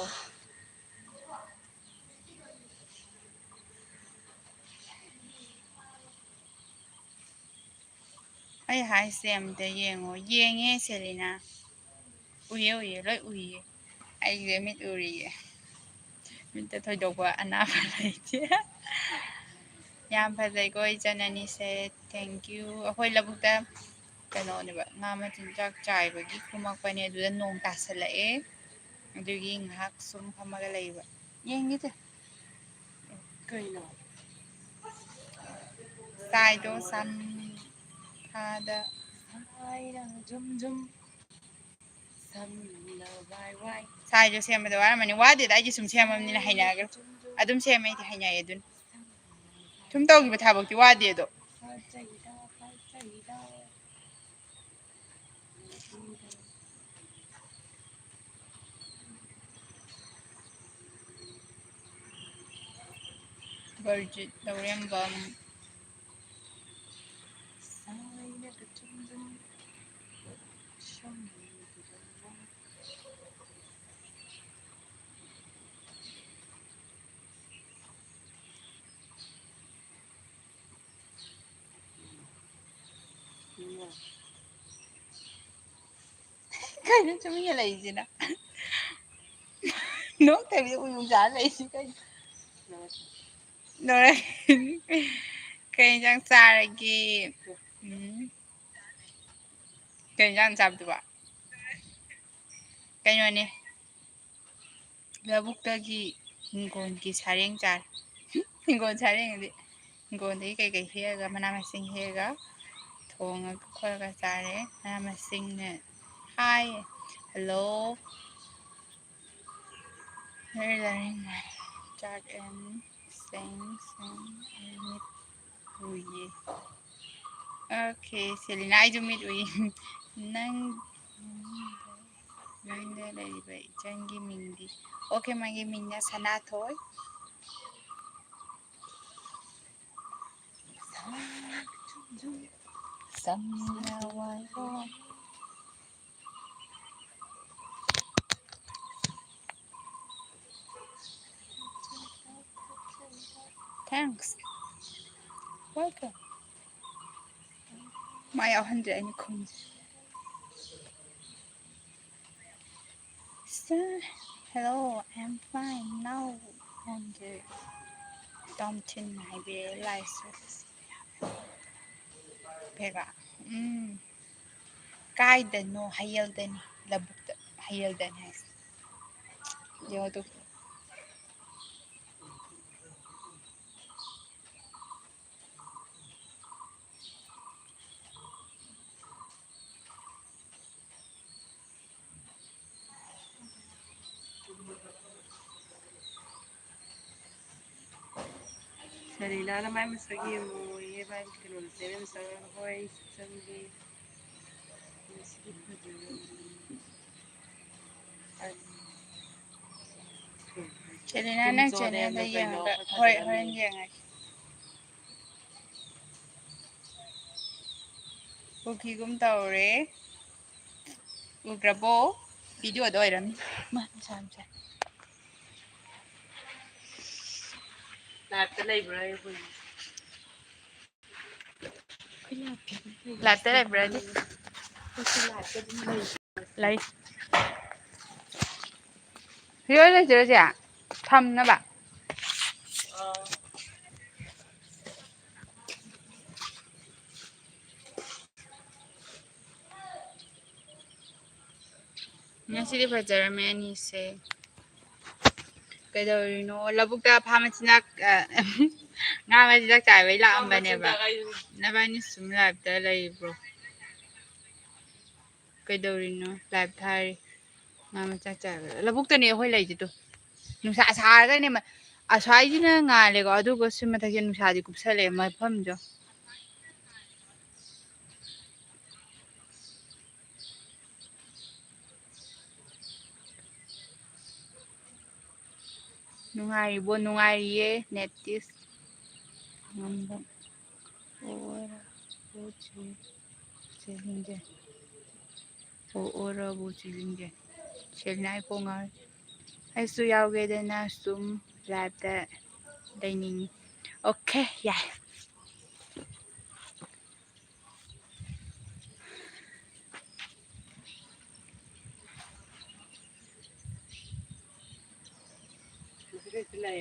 ꯑꯩ ꯍꯥꯏꯁꯦ ꯑꯝꯇ ꯌꯦꯡꯉꯣ ꯌꯦꯡꯉꯦ ꯁꯦꯂꯤꯅꯥ ꯎꯏꯌꯦ ꯎꯏꯌꯦ ꯂꯣꯏ ꯎꯏꯌꯦ ꯑꯩꯁꯦ ꯃꯤꯠ ꯎꯔꯤꯌꯦ ꯃꯤꯠꯇ ꯊꯣꯏꯗꯣꯛꯄ ꯑꯅꯥꯕ ꯂꯩꯇꯦ ꯌꯥꯝ ꯐꯖꯩꯀꯣ ꯏꯆꯟ ꯑꯅꯤꯁꯦ ꯊꯦꯡꯛ ꯌꯨ ꯑꯩꯈꯣꯏ ꯂꯧꯕꯨꯛꯇ ꯀꯩꯅꯣꯅꯦꯕ ꯉꯥ ꯃꯆꯤꯟꯖꯥꯛ ꯆꯥꯏꯕꯒꯤ ꯀꯨꯝꯃꯛꯄꯅꯦ ꯑꯗꯨꯗ ꯅꯣꯡ ꯇꯥꯁꯜꯂꯛꯑꯦ ꯑꯗꯨꯒꯤ ꯉꯥꯏꯍꯥꯛ ꯁꯨꯝ ꯐꯝꯃꯒ ꯂꯩꯕ ꯌꯦꯡꯒꯤꯁꯦ ꯀꯩꯅꯣ ꯆꯥꯏꯗꯣ ꯁꯟ ꯊꯥꯗ ꯖꯨꯝ ꯖꯨꯝ ꯁꯝꯅ ꯋꯥꯏ ꯋꯥꯏ ꯁꯥꯏꯗꯣ ꯁꯦꯝꯕꯗ ꯋꯥꯔꯝꯃꯅꯤ ꯋꯥꯗꯦꯗ ꯑꯩꯗꯤ ꯁꯨꯝ ꯁꯦꯝꯃꯕꯅꯤꯅ ꯍꯩꯅꯈ꯭ꯔꯦ ꯑꯗꯨꯝ ꯁꯦꯝꯃꯦ ꯑꯩꯗꯤ ꯍꯩꯅꯩ ꯑꯗꯨꯅ ꯁꯨꯝ ꯇꯧꯈꯤꯕ ꯊꯕꯛꯇꯤ ꯋꯥꯗꯦ ꯑꯗꯣ ꯕꯔꯖꯤꯠ ꯂꯧꯔꯦꯝꯕꯝ ꯀꯩꯅꯣ ꯇꯨꯃꯤꯟꯅ ꯂꯩꯔꯤꯁꯤꯅ ꯅꯣꯛꯇꯕꯤꯗ ꯎꯏꯎ ꯆꯥꯔ ꯂꯩꯁꯤ ꯀꯩꯅꯣ ꯅꯣꯔ ꯀꯩ ꯏꯟꯖꯥꯡ ꯆꯥꯔꯒꯦ ꯀꯩ ꯏꯟꯖꯥꯡ ꯆꯥꯕꯗꯨꯕꯣ ꯀꯩꯅꯣꯅꯦ ꯂꯧꯕꯨꯛꯇꯒꯤ ꯍꯤꯡꯒꯣꯜꯒꯤ ꯁꯥꯔꯦꯡ ꯆꯥꯔꯦ ꯍꯤꯡꯒꯣꯜ ꯁꯥꯔꯦꯡꯗꯤ ꯍꯤꯡꯒꯣꯜꯗꯒꯤ ꯀꯩꯀꯩ ꯍꯦꯛꯑꯒ ꯃꯅꯥ ꯃꯁꯤꯡ ꯍꯦꯛꯑꯒ ꯊꯣꯡꯉꯒ ꯈꯣꯠꯂꯒ ꯆꯥꯔꯦ ꯃꯅꯥ ꯃꯁꯤꯡꯅ ꯍꯥꯏ hello chart and things and uye okay Selena aiju mit uye nang nangda laiba ichangi mingdi okay magi mingna Sanathoi samna wai thanks welcome my 100 any coins hello I'm fine now on the Domtin Highway license pega kaidano hayaldani labukta hayaldani has yodo Selena mai masagi mo ye mai kinun senen sa hoy sangi Selena nang channel da yenga hoy hoy yenga ukigum tawre ugrabo video do iram man samsa Lapta laibra hoy latte library lai hiyo le jira thamna ba Nyasidi fajarame anise Kaidorino labukta phamachina nga majak chaibai laambane ba nabani sum live da laibro Kaidorino live thari ꯉꯥ ꯃꯆꯥ ꯆꯥꯕ ꯂꯧꯕꯨꯛꯇꯅꯦ ꯑꯩꯈꯣꯏ ꯂꯩꯁꯤꯗꯣ ꯅꯨꯡꯁꯥ ꯁꯥꯔꯒꯅꯦ ꯑꯁ꯭ꯋꯥꯏꯁꯤꯅ ꯉꯥꯜꯂꯦꯀꯣ ꯑꯗꯨꯒ ꯁꯤ ꯃꯊꯛꯁꯦ ꯅꯨꯡꯁꯥꯗꯤ ꯀꯨꯞꯁꯜꯂꯛꯑꯦ ꯃꯐꯝꯗꯣ ꯅꯨꯡꯉꯥꯏꯔꯤꯕꯣ ꯅꯨꯡꯉꯥꯏꯔꯤꯌꯦ ꯅꯦꯇꯤꯁ ꯉꯝꯕ ꯑꯣꯔ ꯆꯦꯂꯤꯡꯖꯦ ꯑꯣꯔꯕꯨ ꯆꯦꯂꯤꯡꯖꯦ ꯁꯦꯛꯅꯥꯏ ꯄꯣꯉꯥꯜ ꯑꯩꯁꯨ ꯌꯥꯎꯒꯦꯗꯅ ꯁꯨꯝ ꯂꯥꯏꯞꯇ ꯂꯩꯅꯤꯡꯉꯤ ꯑꯣꯀꯦ ꯌꯥꯏ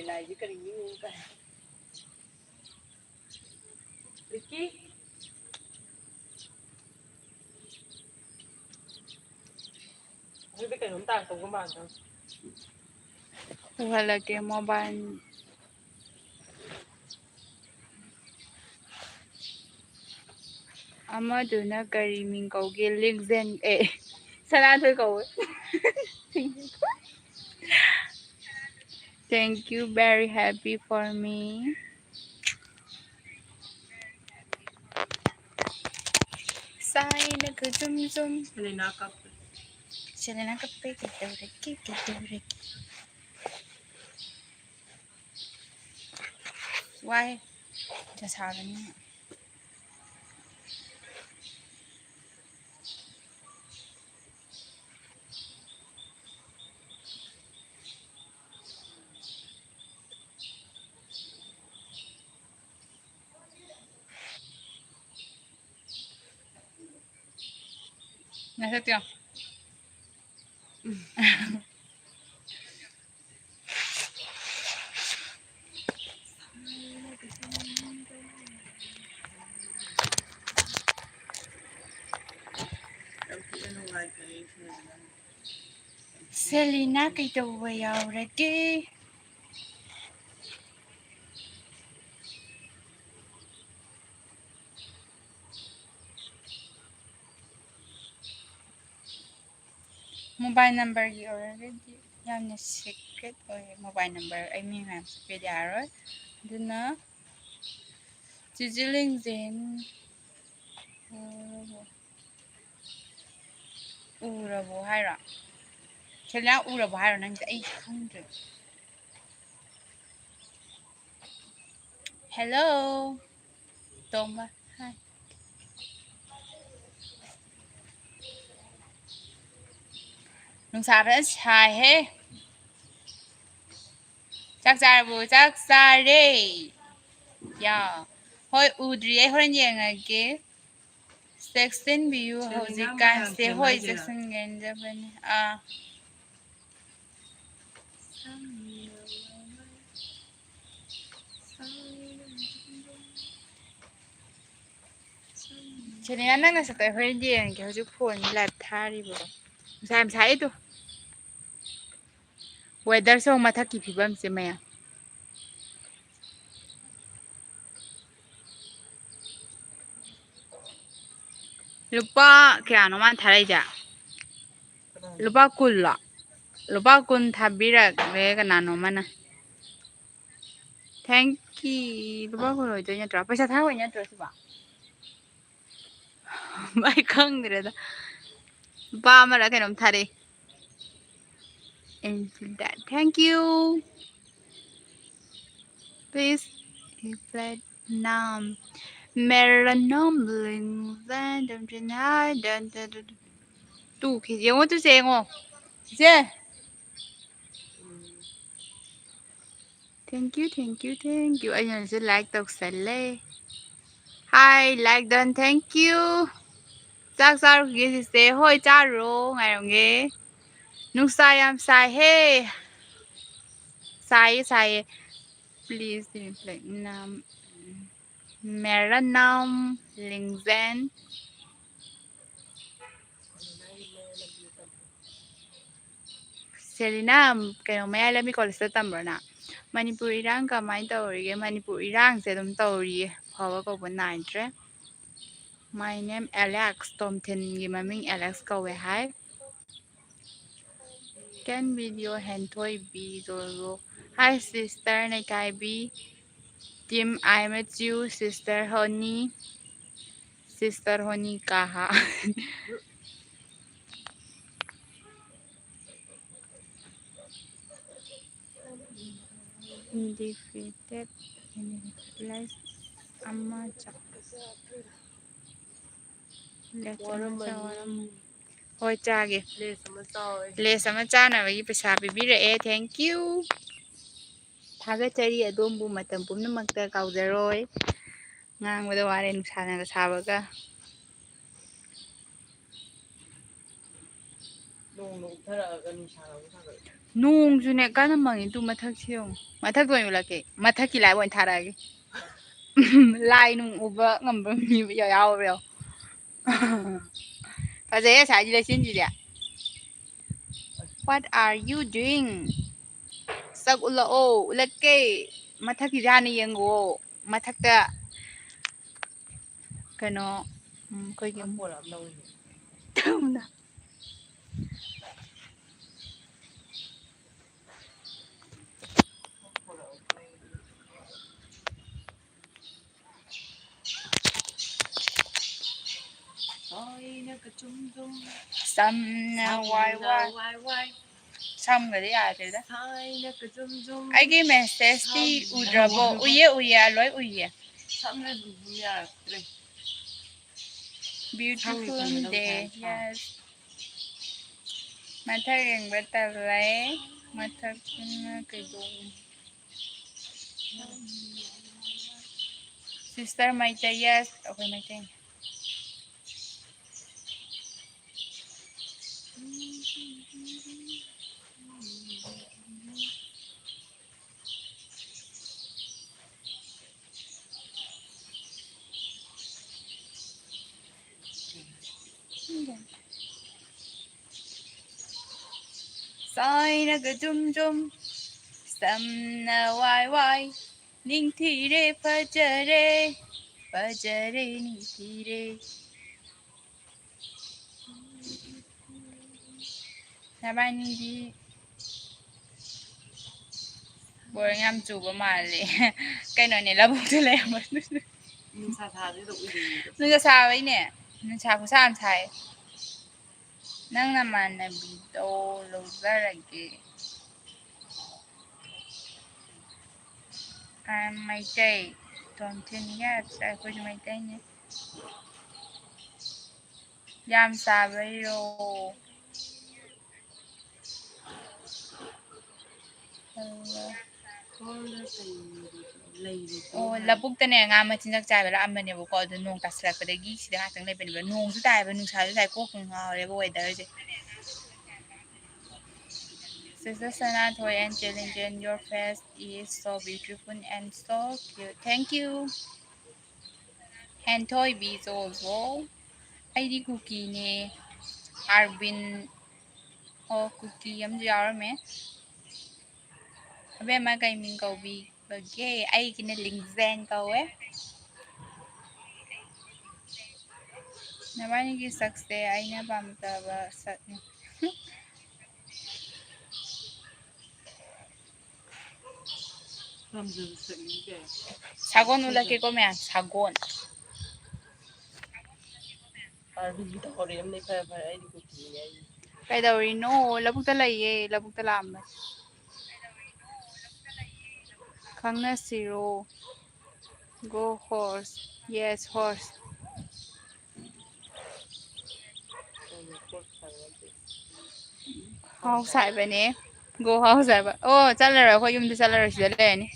ꯂꯥꯏꯁꯤ ꯀꯔꯤ ꯔꯤꯀꯤ ꯑꯗꯨꯗꯤ ꯀꯩꯅꯣꯝ ꯇꯥꯔꯛꯇꯧꯕ ꯃꯥꯟꯗ꯭ꯔꯣ ꯎꯍꯜꯂꯛꯀꯦ ꯃꯣꯕꯥꯏꯜ ꯑꯃꯗꯨꯅ ꯀꯔꯤ ꯃꯤꯡ ꯀꯧꯒꯦ ꯂꯤꯡꯖꯦꯟ ꯑꯦ ꯁꯅꯥꯊꯣꯏ ꯀꯧꯋꯦ Thank you very happy for me Sign a zum zum Selena kape kidoreki Why just having Nasatyo Selena kaidawa yaurage Mobile number gi already yamna secret oy mobile number I mean I'm secret yaro aduna Jijiling Zen Urabo haira Selena urabo haira nangse ai khangdre Hello Toma hi Nungsa ran sai he Chak charabo chak chare Ya Hoi udri ai horan yengage Section view haujikan se hoi section genjabane Selena nangna sa tay horan yengage haujuk phone live tharibo Sam sai to Weather so mathaki phibam se maya Lupa kayano man tharaija Lupa kulla Lupa kun thabirakle kanano mana Thank you Lupa kun hoido nyatra paisa tha hoi nyatra siba Mai khangdreda Lupa amara kainom thare And that thank you Please reflect nam Mera numbling then don't deny Tu khi yo tu se ngo Je Thank you Anh nhận sẽ like tộc sẽ lê Hi like done thank you Chắc sao kia sẽ hôi cha rô ngày rồi nghe Nung sai am sai he Sai Please reflect nam Mera nam Lingjen Selena kaya maya lami college ta tambro na Manipur irang kamay tawrige Manipur irang se dum tawriye Phawa ko ba naidre My name Alex Tomten gi maming Alex kawe hi Can video Neikhaibi Team. Hi sister Neikhaibi Team, I met you sister Honey. Sister Honey kaha. Defeated less amacha. Hoi chage. Less amachana we pesa bibire. Thank you. Thagachari adom bu matam pumnamakta kauzaroi. Ngangwada ware nuksana sabaga. Nung kana mangi tu mathak siyo. Mathak to yulake. Mathak ki lai bon tharage. Lai nung uba ngamba mi yaw yaw. Fazaya saji la sinji dia. What are you doing? Sak ula o ulake. Mathak ki jani yengo. Mathak ta kano koi kim na. Samna why sam gari ate da. Ai ge message ti udrabo uye aloy uye. Beautiful day. Yes. Mathak yengba talai. Mathak na kaidong. Sister Maite, yes. Okay, Maite. Sai na ga jum sam na why ning thi re fajare ning thi re. Nabani di boy ngam chu ba male. Cái nồi này là bụng tôi làm mà. Nung sa vậy nè. Nung sa ko sa sai. Nang naman na bito lo lagi. May day. Don't yes, I put my day. Yam sabayo. Oh, labog ta na nga machinag chai bala amma ne ko do nung taslak pa dagi sida ngatang lay ba nung su tai ba nung sa tai ko kung ha re weather je. Sister Sana Toy and Lingjen, your face is so beautiful and so cute. Thank you. And Toy Bees also. ID cookie ne Arvin o cookie yam jar me. Abe ma kay min kau bi bagay ay kina Lingjen kau eh. Naman yung sakse ay na pamtaba sa 사gon ulaki ko me sagon. Kay daw rin no, labog talay labog talama. Kang na zero. Go horse. Yes, horse. How sai ba ni? Go how sai ba? Oh, chalaro ko yung chalaro sila ni.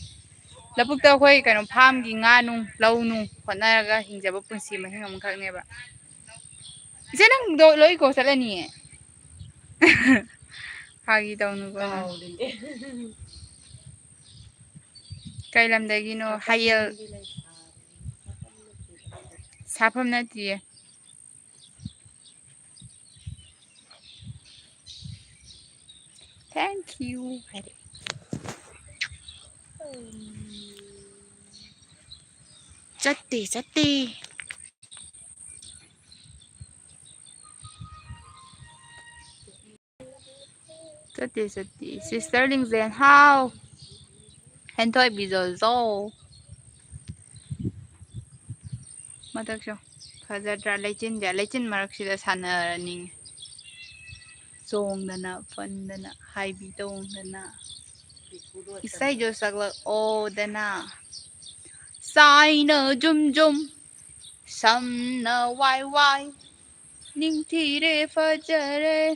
Labog ta ko kanong pham gi nga nung law nung hotnaraga hingjaba punsi mahinga mungkak ne ba. Isa nang loy ko sala ni eh. Hagi daw no ko. Kay lamdagi no hayel sapam na tiye. Thank you. Chatti. Sati. Sister Lingzen, how? Hentoy bizozo. Matak siya. Fazadra Lingjen marak sila sana ning. Songdana, fundana, haibi tongdana. Isay jo saglag o dana. Sai na jum. Samna wai. Ning tire fajare.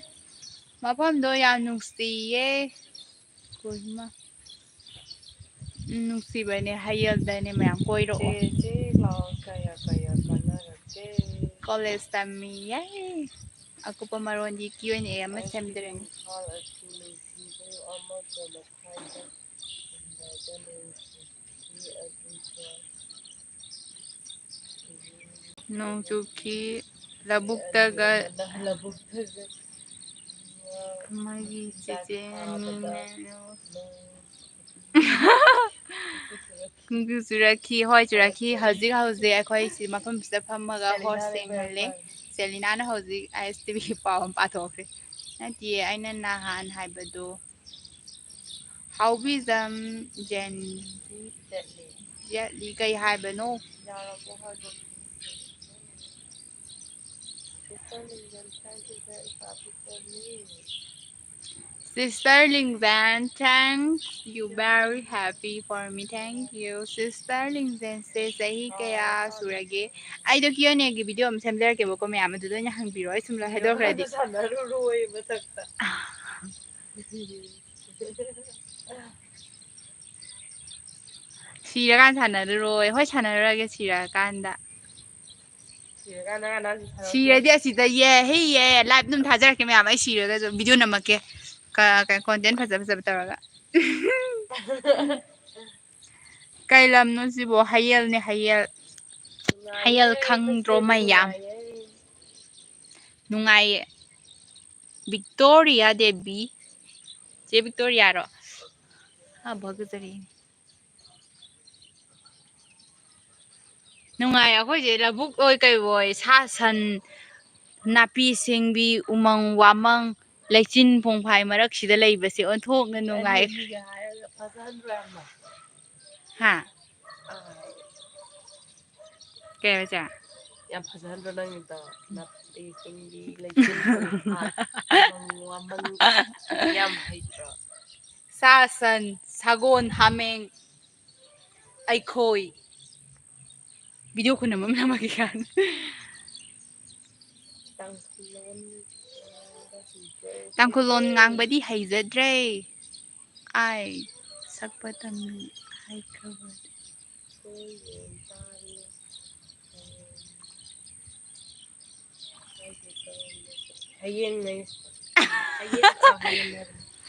Mapamdo ya nungsiye. Kuhima. Nungsiba ne hayaldane mayam koiro. College tami yay. Ako pa maroon di Q&A ama semdren. Nung suki labuk taga magi cice nino. Kung suraki hoy suraki hazik akoy si mapam sa pamaga hosting hale. Selina na hazik ISTV pawang patofre. Nati ay nanahan haibado. How bizam Jen Jetly kay haibano. Sister Lingzen, thanks you very happy for me. Thank you. Sister Lingzen says sahi kaya surage. Ay do Q&A gi video am semder ke boko mayam do nya hangbiro ay sumla hedo ready. Siragan sanaroi hoi sanarage siraganda. Siradi asida ye hey ye live num thajar ke mayam ay siraga video namake ka content faza taraga. Kay lam no sibo hayal ne hayal khangdro mayam. Nungai Victoria Devi. Je Victoria ro. Ha bhagazari. Nungai akhoi je labuk oi kai voi sa san napi singbi umang wamang lechin phongphai marak sida leibase onthok na nungai. Ha. Kaya bacha. Yam fazahandro nang ito napi singbi lechin phongphai wamang yam haitro. Sasan sagon hameng aikoi. Video ko naman namagikan. Tangkulon ngangbadi haizadre. Ay sakpatam hay kabad.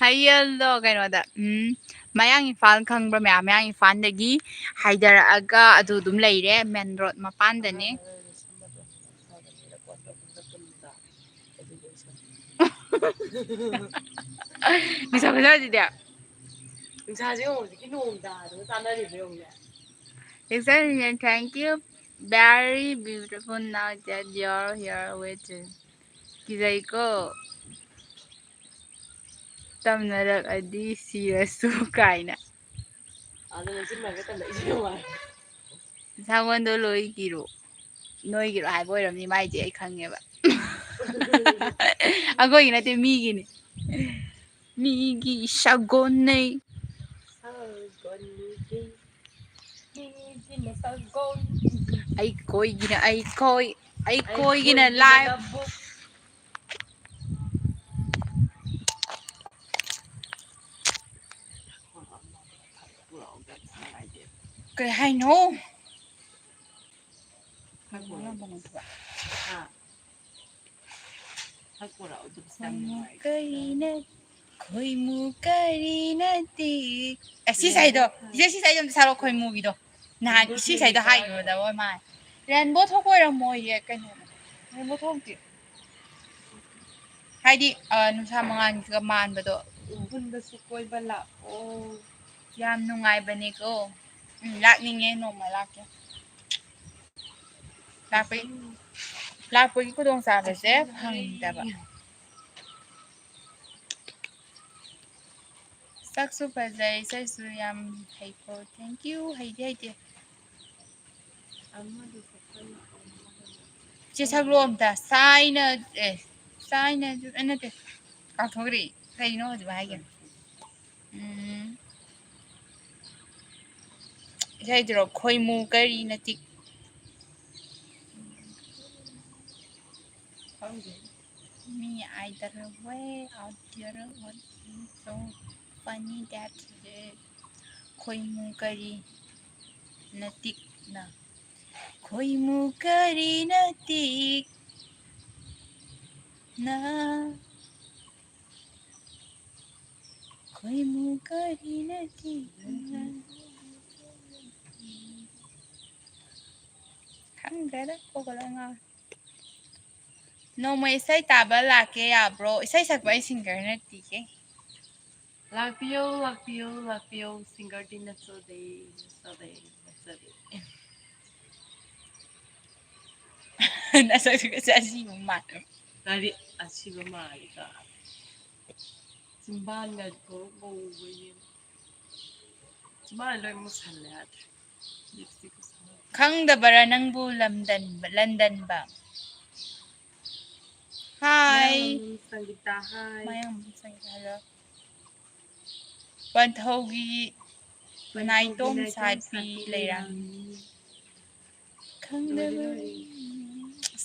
Hayal do kano da. Mayang Imphal khangba mayang Imphal dagi haidaraga adu dum leire main road mapanda ne. Bisa di dia. Exactly, thank you. Very beautiful now that you're here with Kizaiko. Tamnarak adi sirasu kaina. Sangwando loi giro. Noi giro hai boy ramni mai je ai khangeba. Ako ina te migi ni. Migi shagone. Ai koi gina live. Kay hay no. Koi mu kari nati. Si sai do. Si sai do saro koi mu gi do. Na si sai do hai yo da oi mai. Rainbow thok koi ra moi ye kai no. Rainbow thok ti. Haidi nusa mangan ga man ba do. Bun ba su koi ba la. Oh. Yam nungai ba ni ko. Lakninge no ma lakya. Lakpagi ko dong sa ba se phang da ba. ꯁꯛꯁꯨ ꯐꯖꯩ ꯏꯁꯩꯁꯨ ꯌꯥꯝ ꯍꯩꯀꯣ thank you ꯍꯩꯗꯤ ꯍꯩꯇꯦ ꯆꯦ ꯁꯛꯂꯣ ꯑꯝꯇ ꯁꯥꯏꯅ ꯁꯥꯏꯅ ꯅꯠꯇꯦ ꯀꯥꯎꯊꯣꯛꯈ꯭ꯔꯦ ꯀꯩꯅꯣ ꯍꯧꯖꯤꯛ ꯍꯥꯏꯒꯦ ꯏꯁꯩꯗꯨꯔꯣ ꯈꯣꯏꯃꯨ ꯀꯔꯤ ꯅꯇꯤꯛ Me either way out there what is so funny that khoi mu kari natik na khoi mu kari natik na khoi mu kari natik na khangdara kokolanga no mai sai taba lake ya bro isai sakpa ai singer natike Lakpio, lakpio, lakpio, singer din natsode, natsode, natsode. nasa kasi asibo man Dari asiba malika. Simban nga ko bawin. Simban loy mo salat. Lipstick ko sa. Khangdabara nangbu London ba Hi Sangita, hi. Mayang Sangita hello Panthogi Naitom Sapi Leirang Khangdabara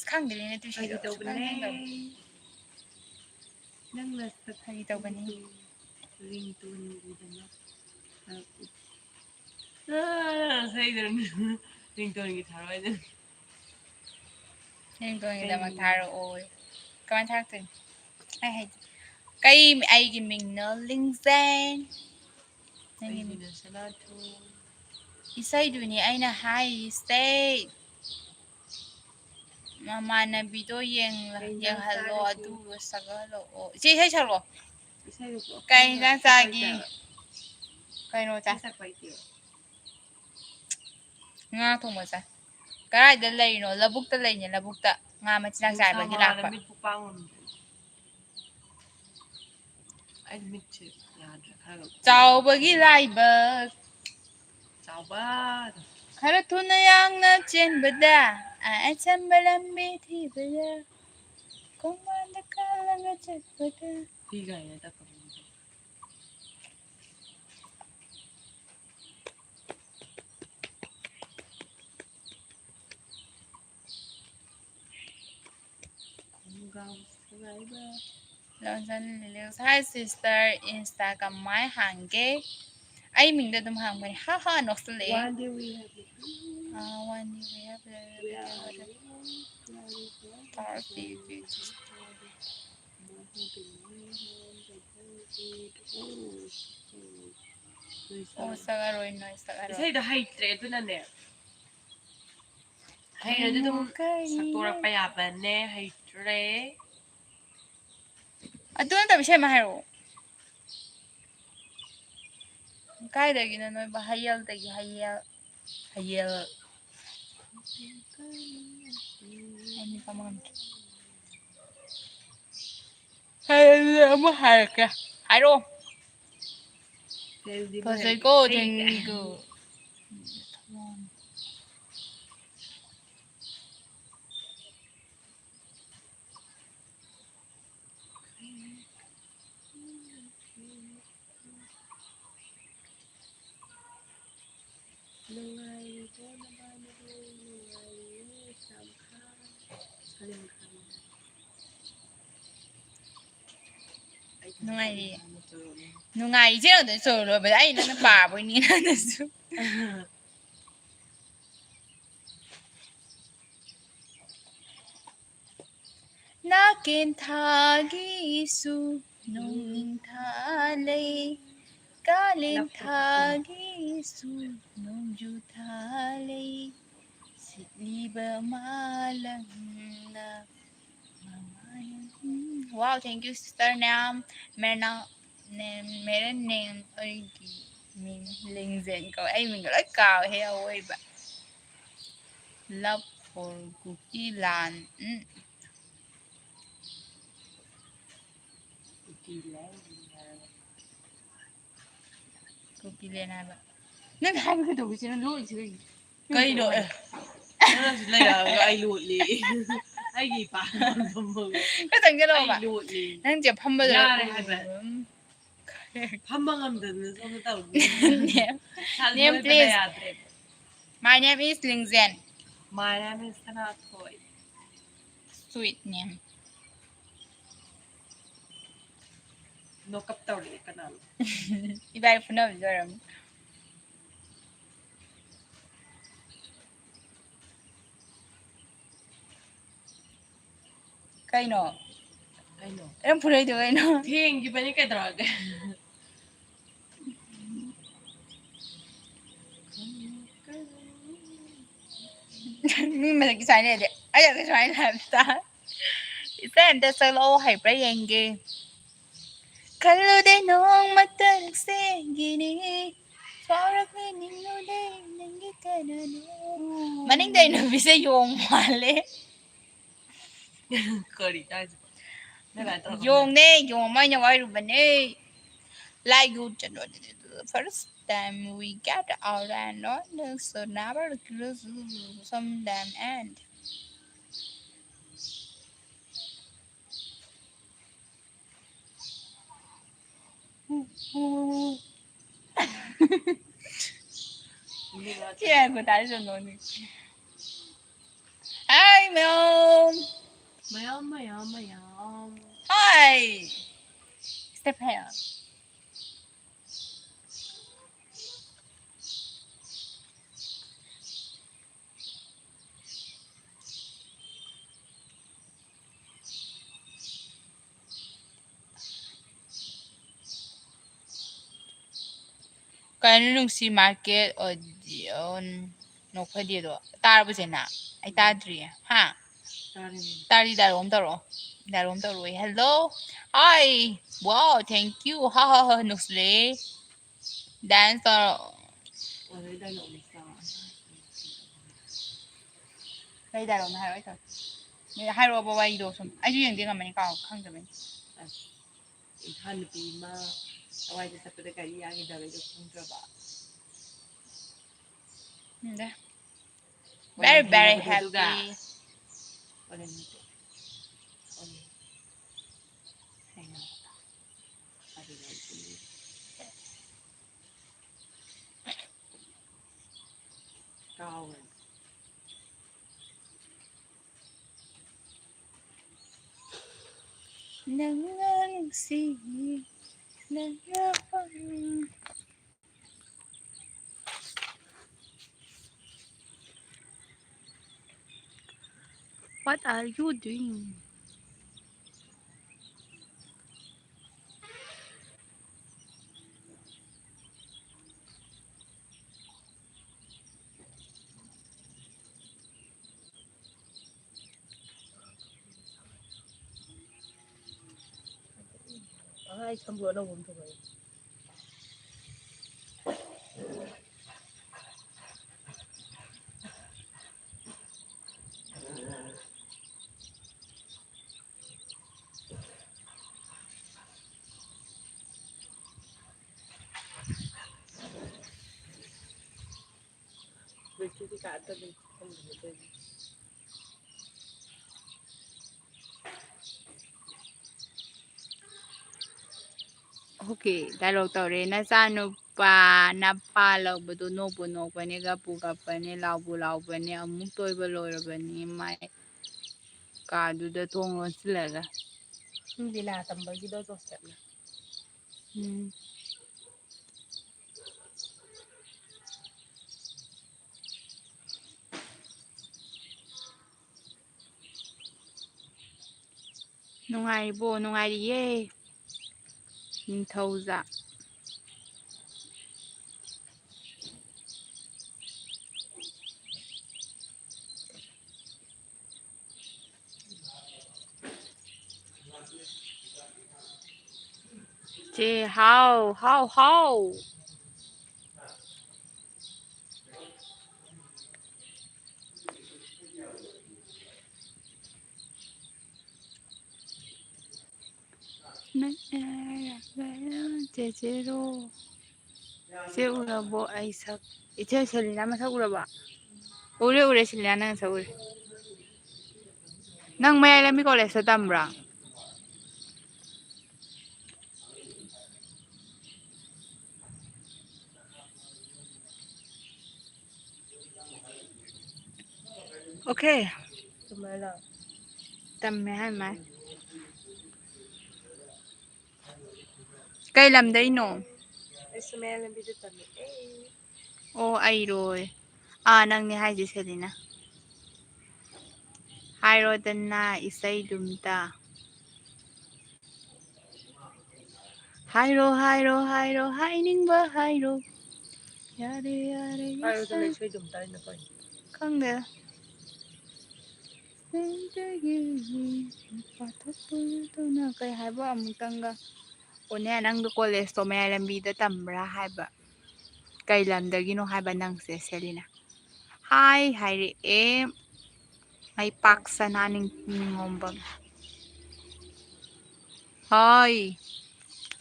Khangdabara tu Hagi shiro tawbane. Nang lasta Hagi tawbane ringtone gidana. Say the ringtone guitar right then. Yung going da magtaro oy kaman thaktin ai hay kay ay giming no Lingjen Ay na salato. Isay duni ay na hi stay Mamanabido yung halo adu sagalo o si hay chalo kay nang sagi kay no ta nga thong sa karayda layno labukta laynya labukta nga machinang sa bagi lakpa Chawbagi laibag Chawbag Khara thuna yang na chenbada ai chamba lambi thibada komanda kalanga chatbada Higa ya ta Hi sister Instagram mai hange ai mình đã tụm hàng mình ha ha nó sẽ lấy one day we have one day we have oh sagaroy no sagaroy Isay da haitre ito na ne Hayra dito saktura pa yapan ne haitre Ato na tabi siya mahiro kaya dagi na no bahayal dagi hayal hayal Ani pa man hayal mo harka haro Pasay ko thank you Nungai chứ đâu sửa rồi bây giờ nó bà với ní nó sửa na ken thagi su nong tha lei ka len thagi su nong ju tha lei liba malang na wow thank you sister Nam मेरा name और mình Lingjen có ai mình rất cao heo ơi bạn love for cookie land ꯄꯤꯂꯦꯅ ꯅꯪ ꯍꯥꯏꯕ ꯀꯩꯗꯧꯕꯁꯤ ꯅꯪ ꯂꯣꯏꯁꯤ ꯀꯩꯅꯣ ꯅꯪꯁꯨ ꯂꯩꯔꯛꯑꯒ ꯑꯩ ꯂꯣꯠꯂꯤ ꯑꯩꯒꯤ ꯏꯄꯥ ꯆꯪꯖꯜꯂꯛꯑꯣꯕ ꯅꯪꯁꯦ ꯐꯝꯕꯗ ꯌꯥꯔꯦ ꯍꯥꯏꯕ ꯐꯝꯕ ꯉꯝꯗꯗꯅ ꯁꯣꯝꯗ ꯇꯧꯔꯤ Name please. My name is Lingjen. My name is Sanathoi. Sweet name. No kap tawli kanal. Ibay po na video. Kaino? Kaino? Anong pulay ito kaino? Thank you ba ni kadrag? Mình cái xoài này để ấy là cái xoài làm sao? Sen ta solo hay pra yenge. Kalude nong mata nagsegini. Para kaning no day nangi kanano. Maning day no bisa yung wale. Curry tayo. Yung ne, yung may nyawai rubane. Like you the first time we got out and on so never close some damn end. Yeah, good I don't know. Hi, Mom. Mayam. Hi. Step here. Kaya nung si market o diyon no pwede do. Tara ba na? Ay tadri. Ha? Tari darom daro. Darom daro. Hello. Hi. Wow, thank you. Ha ha ha nusle. Dancer. Đây đại đồng hai rồi thôi. Mình hai rồi bao bay đồ xong. Anh duy nhận tiếng là mình cao không được mình. Thân bị mà aiจะไปcái gì anh đã lấy được không cho bạn. Very very happy. Cao rồi. Nang si nang What are you doing? Ai không vừa đâu cũng thôi. Việc gì cả tôi không được. Okay, dialogue tawre na sa pa napalawbado no puno pa ni gapuga pa ni lawbu pa ni amuk toiba loirabani mai kaduda thongon silaga. Hindi la tambagi daw to step na. Nungaybo, nungayriye. Nintauza. Che, how? Che, ꯏꯆꯦ ꯎꯔꯕꯣ ꯑꯩ ꯁꯛ ꯏꯆꯦ ꯁꯦꯂꯤꯅꯥ ꯃꯁꯛ ꯎꯔꯕ ꯎꯔꯦ ꯁꯦꯂꯤꯅꯥ ꯅꯪ ꯁꯛ ꯎꯔꯦ ꯅꯪ ꯃꯌꯥꯏ ꯂꯝꯕꯤ ꯀꯣꯂꯦꯖꯇ ꯇꯝꯕ꯭ꯔꯥ okay tầm 12 mai. Cây làm đấy nổ. Ô ai rồi. À năng ni hai gì thế nè. Hai rồi tên na isay dumta. Hai rồi hai ning ba hai rồi. Yare yare. Hai rồi tên isay dumta na coi. Không được. Cây hai ba một tăng ga. Onya nang do college to may lambi da tambra haiba. Kay lamdagino haiba nang se Selina. Hi ri e may paksa naning ngombang. Hoy.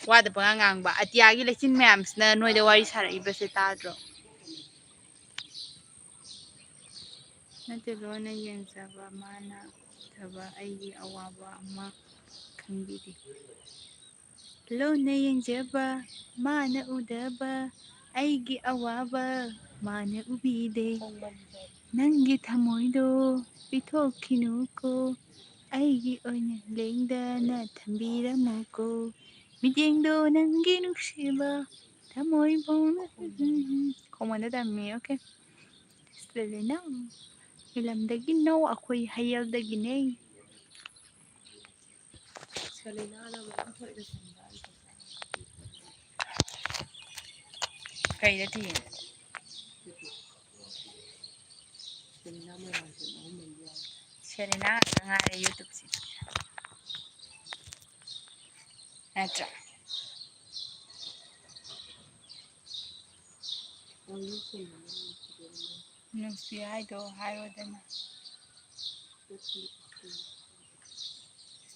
Wada pa ngang ba at yagi lechin ma'ams na noy da wari sara iba se tadro. Natilo na yan sa ba mana taba ay awaba ama kambidi. Lo na yang jaba mana udaba aigi awaba mana ubide nangi thamoido pithokinuko aigi oina lengdana thambiramuko midengdo nangi nuksiba thamoi bona komanda dami okay Selena ilamdagi no akoy hayaldagi ne Selena na akoy Kay da tin. Selena ngare YouTube si. Atra. Nusi haido hairo dana.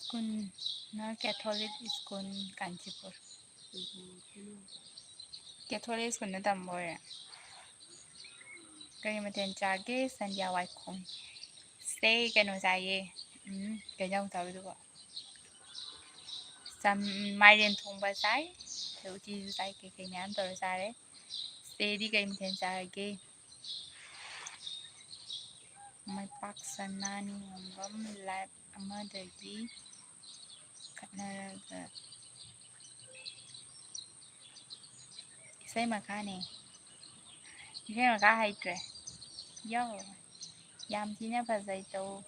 Skun na Catholic skun Kanchipur. Catholic skun na tamboya. Kaya maten chage sandya waikong. Stay kano saye. Kaya ang tawag ko. Sam Marian thongba sai. Uti sai ke kanyam tor sare. Stay di kaya maten chage. May paksa nani ngombam live amadagi. Kanaraga. Isay makane. Isay makahaitre. Yo. Yam tina pasay to.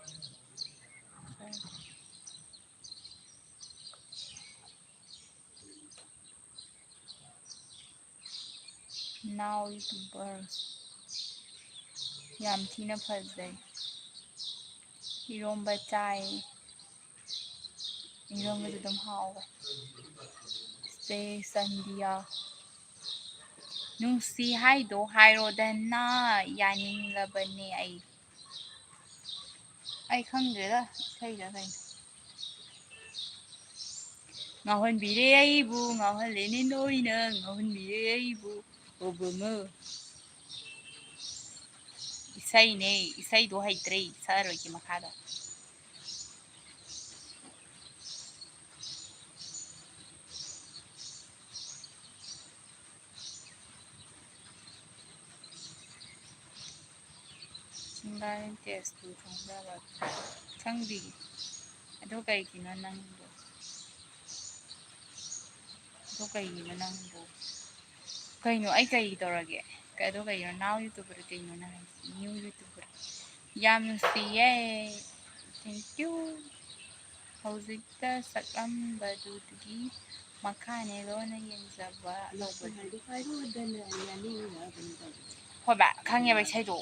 Now YouTubers. Yam tina pasay. Iromba chai. Iromba dudum hawa. Stay Sandhya. Nung si haido hairo dana yaning labane ay khangdera sai da kai ngahon bire ai bu ngahon lenin oina ngahon bire ai bu obama isai do haitre saro ki makada Singaling test to thongda thangbi ado kai kino nangbo ado kai kino nangbo kaino ay kai torage kado kaino now YouTuber kaino na new YouTuber yam siye thank you hꯧꯖꯤꯛꯇ ꯁꯛꯂꯝꯕꯗꯨꯒꯤ ꯃꯈꯥꯅꯦ ꯂꯣꯟꯅ ꯌꯦꯡꯖꯕ ꯍꯣꯏꯕ ꯈꯪꯉꯦꯕ ꯏꯁꯩꯗꯣ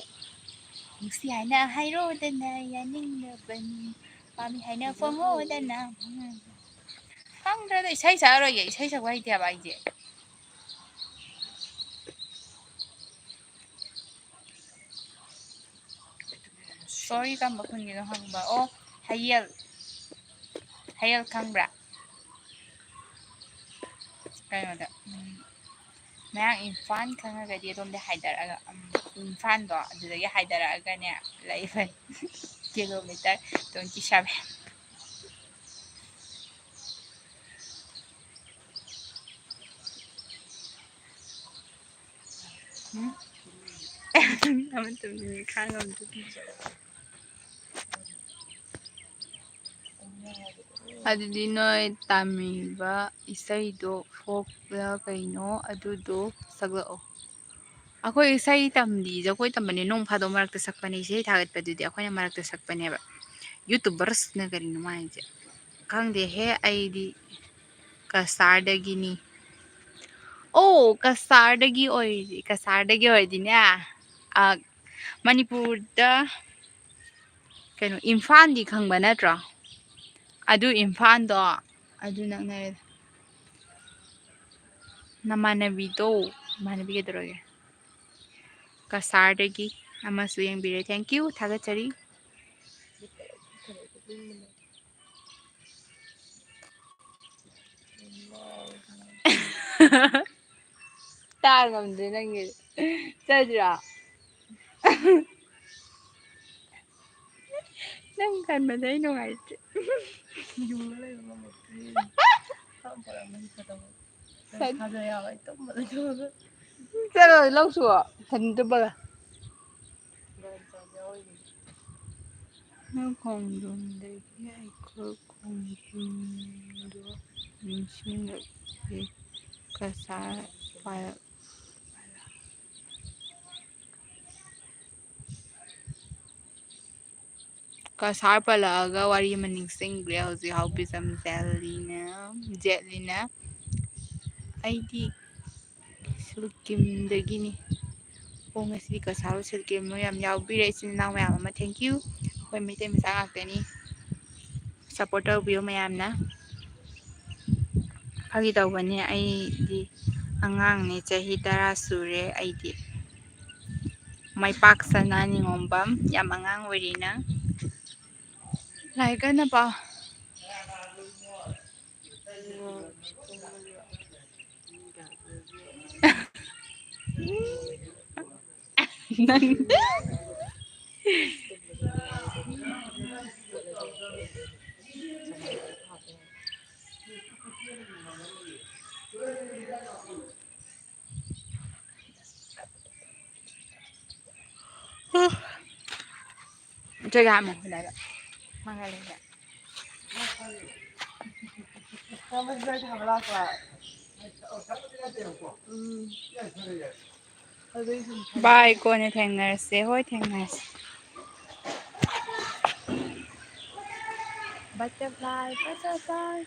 ꯅꯨꯡꯁꯤ ꯍꯥꯏꯅ ꯍꯥꯏꯔꯣꯗꯅ ꯌꯥꯅꯤꯡꯂꯕꯅꯤ ꯄꯥꯝꯃꯤ ꯍꯥꯏꯅ ꯐꯣꯡꯉꯣꯗꯅ ꯈꯪꯗ꯭ꯔꯗ ꯏꯁꯩ ꯁꯛꯑꯔꯣꯏꯒꯦ ꯏꯁꯩ ꯁꯛꯄ ꯍꯩꯇꯦꯕ ꯑꯩꯁꯦ ꯁꯣꯔꯤ ꯀꯝꯕ ꯈꯨꯟꯒꯤꯅꯣ ꯍꯪꯕ ꯑꯣ ꯍꯌꯦꯜ ꯈꯪꯕ꯭ꯔꯥ ꯀꯩꯅꯣꯗ ꯃꯌꯥꯡ ꯏꯝꯐꯥꯜ ꯈꯪꯉꯒꯗꯤ ꯑꯗꯣꯝꯗ ꯍꯥꯏꯊꯔꯛꯑꯒ ꯏꯝꯐꯥꯜꯗꯣ ꯑꯗꯨꯗꯒꯤ ꯍꯥꯏꯊꯔꯛꯑꯒꯅꯦ ꯂꯩꯕꯅꯤ ꯀꯤꯂꯣꯃꯤꯇꯔ 27 ꯑꯃꯇꯪꯗꯤ ꯈꯥꯡꯉꯝꯗꯦ ꯑꯗꯨꯗꯤ ꯅꯣꯏ ꯇꯝꯃꯤꯕ ꯏꯁꯩꯗꯣ ꯐꯣꯛꯂ ꯀꯩꯅꯣ ꯑꯗꯨꯗꯣ ꯁꯛꯂꯛꯑꯣ ꯑꯩꯈꯣꯏ ꯏꯁꯩ ꯇꯝꯗꯤ ꯖꯒꯣꯏ ꯇꯝꯕꯅꯦ ꯅꯣꯡ ꯐꯥꯗꯣꯛ ꯃꯔꯛꯇ ꯁꯛꯄꯅꯦ ꯏꯁꯩ ꯊꯥꯒꯠꯄꯗꯨꯗꯤ ꯑꯩꯈꯣꯏꯅ ꯃꯔꯛꯇ ꯁꯛꯄꯅꯦꯕ ꯌꯨꯇꯨꯕꯔꯁꯅ ꯀꯔꯤꯅꯣ ꯃꯥꯏꯁꯦ ꯈꯪꯗꯦꯍꯦ ꯑꯩꯗꯤ ꯀꯁꯥꯔꯗꯒꯤꯅꯤ ꯑꯣ ꯀꯁꯥꯔꯗꯒꯤ ꯑꯣꯏꯔꯗꯤꯅꯦ ꯃꯅꯤꯄꯨꯔꯗ ꯀꯩꯅꯣ ꯏꯝꯐꯥꯜꯗꯤ ꯈꯪꯕ ꯅꯠꯇ꯭ꯔꯣ ꯑꯗꯨ ꯏꯝꯐꯥꯜꯗꯣ ꯑꯗꯨ ꯅꯛꯅꯔꯦ ꯅꯃꯥꯟꯅꯕꯤꯗꯣ ꯏꯃꯥꯟꯅꯕꯤ ꯀꯩꯗꯧꯔꯒꯦ ꯀꯁꯥꯔꯗꯒꯤ ꯑꯃꯁꯨ ꯌꯦꯡꯕꯤꯔꯦ ꯊꯦꯡꯀ꯭ꯌꯨ ꯊꯥꯒꯠꯆꯔꯤ ꯇꯥ ꯉꯝꯗ꯭ꯔꯦ ꯅꯪꯒꯤ ꯆꯠꯁꯤꯔꯣ ꯅꯪ ꯈꯟꯕꯗ ꯑꯩ ꯅꯨꯡꯉꯥꯏꯇ꯭ꯔꯦ ꯆꯠꯂꯣ ꯂꯧꯁꯨ ꯊꯟꯗꯕꯒ ꯈꯣꯡꯖꯣꯝꯗꯒꯤ ꯑꯩꯈꯣꯏ ꯈꯣꯡꯖꯣꯝꯗꯣ ꯅꯤꯡꯁꯤꯡꯂꯛꯂꯦ ꯀꯁꯥꯔ ꯄꯥꯏꯔꯛ ꯀꯁꯥꯔ ꯄꯜꯂꯛꯑꯒ ꯋꯥꯔꯤ ꯑꯃ ꯅꯤꯡꯁꯤꯡꯈ꯭ꯔꯦ ꯍꯧꯖꯤꯛ ꯍꯥꯎꯕꯤꯖꯝ ꯖꯦꯠꯂꯤꯅ ꯑꯩꯗꯤ ꯁꯤꯜꯀꯤꯝꯗꯒꯤꯅꯤ ꯑꯣ ꯉꯁꯤꯗꯤ ꯀꯁꯥꯔ ꯁꯤꯜꯀꯤꯝ ꯌꯥꯝ ꯌꯥꯎꯕꯤꯔꯦ ꯏꯆꯤꯟ ꯏꯅꯥꯎ ꯃꯌꯥꯝ ꯑꯃ ꯊꯦꯡꯀ꯭ꯌꯨ ꯑꯩꯈꯣꯏ ꯃꯩꯇꯩ ꯃꯆꯥ ꯉꯥꯛꯇꯅꯤ ꯁꯞꯄꯣꯔꯠ ꯇꯧꯕꯤꯌꯨ ꯃꯌꯥꯝꯅ ꯐꯥꯒꯤ ꯇꯧꯕꯅꯦ ꯑꯩꯗꯤ ꯑꯉꯥꯡꯅꯦ ꯆꯍꯤ 10 ꯁꯨꯔꯦ ꯑꯩꯗꯤ ꯃꯩꯄꯥꯛ ꯁꯅꯥ ꯅꯤꯉꯣꯝꯕꯝ ꯌꯥꯝ ꯑꯉꯥꯡ ꯑꯣꯏꯔꯤ ꯅꯪ ꯂꯥꯏꯔꯤꯛ ꯀꯟꯅ ꯄꯥꯎ ꯅꯪ 저기 한번 기다려. 망할래. 바이 ꯀꯣꯟꯅ ꯊꯦꯡꯅꯔꯁꯦ ꯍꯣꯏ ꯊꯦꯡꯅꯔꯁꯦ butterfly butterfly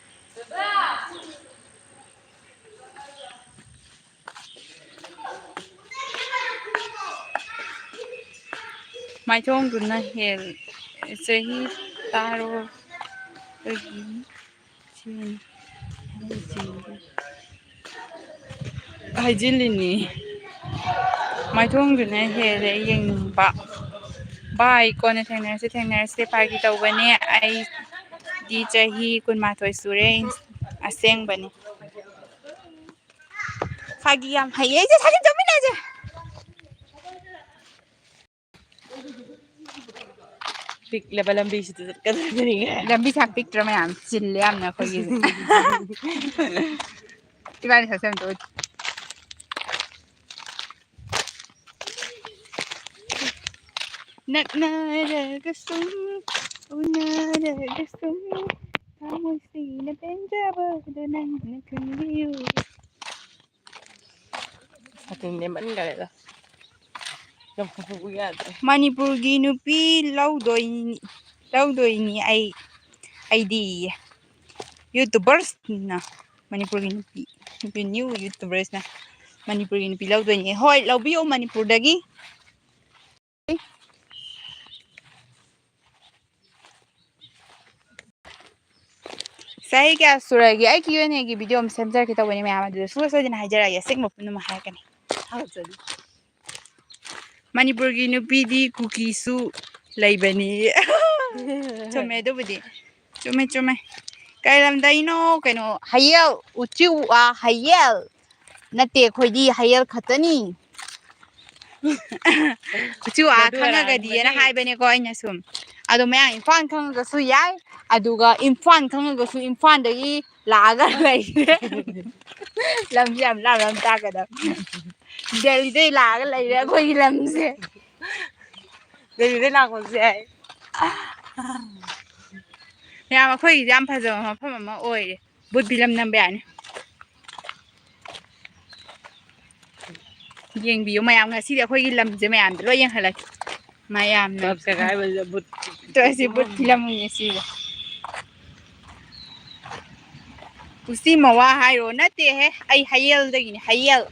ꯃꯥꯏꯊꯣꯡꯗꯨꯅ ꯆꯍꯤ 10 ꯍꯥꯏꯖꯤꯜꯂꯤꯅꯤ ꯃꯥꯏꯊꯣꯡꯗꯨꯅ ꯍꯦꯜꯂꯦ ꯌꯦꯡꯅꯤꯡꯕ ꯕꯥꯏ ꯀꯣꯟꯅ ꯊꯦꯡꯅꯔꯁꯦ ꯐꯥꯒꯤ ꯇꯧꯕꯅꯦ ꯑꯩꯗꯤ ꯆꯍꯤ 12 ꯁꯨꯔꯦ ꯑꯁꯦꯡꯕꯅꯤ ꯐꯥꯒꯤ ꯌꯥꯝ ꯍꯩꯌꯦ ꯑꯩꯁꯦ ꯁꯥꯖꯤꯟ ꯆꯠꯃꯤꯟꯅꯁꯦ ꯄꯤꯛꯂꯕ ꯂꯝꯕꯤꯁꯤꯗ ꯆꯠꯀꯗꯕꯅꯤ ꯂꯝꯕꯤ ꯁꯥꯡ ꯄꯤꯛꯇ꯭ꯔ ꯃꯌꯥꯝ ꯆꯤꯜꯂꯦ ꯌꯥꯝꯅ ꯑꯩꯈꯣꯏꯒꯤꯁꯦ 이발이 샀으면 또 ꯅꯛꯅꯔꯒꯁꯨ ꯎꯅꯔꯒꯁꯨ ꯊꯃꯣꯏꯁꯤꯅ ꯄꯦꯟꯖꯕꯗꯨ ꯅꯪꯅ ꯈꯪꯕꯤꯌꯨ ꯁꯥꯇꯤꯟ ꯅꯦꯝꯃꯟꯈꯔꯦꯗ ꯃꯅꯤꯄꯨꯔꯒꯤ ꯅꯨꯄꯤ ꯂꯧꯗꯣꯏꯅꯤ ꯑꯩꯗꯤ ꯌꯨꯇꯨꯕꯔꯁꯅ ꯃꯅꯤꯄꯨꯔꯒꯤ ꯅꯨꯄꯤ ꯅ꯭ꯌꯨ ꯌꯨꯇꯨꯕꯔꯁꯅ ꯃꯅꯤꯄꯨꯔꯒꯤ ꯅꯨꯄꯤ ꯂꯧꯗꯣꯏꯅꯤ ꯍꯣꯏ ꯂꯧꯕꯤꯌꯣ ꯃꯅꯤꯄꯨꯔꯗꯒꯤ ꯆꯍꯤ ꯀꯌꯥ ꯁꯨꯔꯒꯦ ꯑꯩ Q&Aꯒꯤ ꯚꯤꯗꯤꯑꯣ ꯑꯃ ꯁꯦꯝꯖꯔꯛꯀꯦ ꯇꯧꯕꯅꯤ ꯃꯌꯥꯝ ꯑꯗꯨꯗ ꯁꯣꯏꯗꯅ ꯍꯥꯏꯖꯔꯛꯑꯒꯦ ꯑꯁꯦꯡꯕ ꯄꯨꯝꯅꯃꯛ ꯍꯥꯏꯔꯛꯀꯅꯤ ꯃꯅꯤꯄꯨꯔꯒꯤ ꯅꯨꯄꯤꯗꯤ ꯀꯨꯀꯤꯁꯨ ꯂꯩꯕꯅꯤ ꯆꯨꯝꯃꯦ ꯑꯗꯨꯕꯨꯗꯤ ꯆꯨꯝꯃꯦ ꯀꯩ ꯂꯝꯗꯩꯅꯣ ꯀꯩꯅꯣ ꯍꯌꯦꯜ ꯎꯆꯤ ꯋꯥ ꯍꯌꯦꯜ nate khoi hayal khatani chu a khangagadi na haibane ko aina sum ado mayang imfan khangagasu yai aduga imfan khangagasu imfan dagi laga lai lam jam lam ta kada Delhi dei laga lai ra koi lam se Delhi dei la ko se ya ma khoi jam phajama mafam ama oire bud bilam nam bayani yengbiyo mayam ngasi de khoi lamje mayam lo yeng halak mayam na subscribe but to si bud bilam ngasi usi mawa hairo nate he ai hayel dagi ni hayel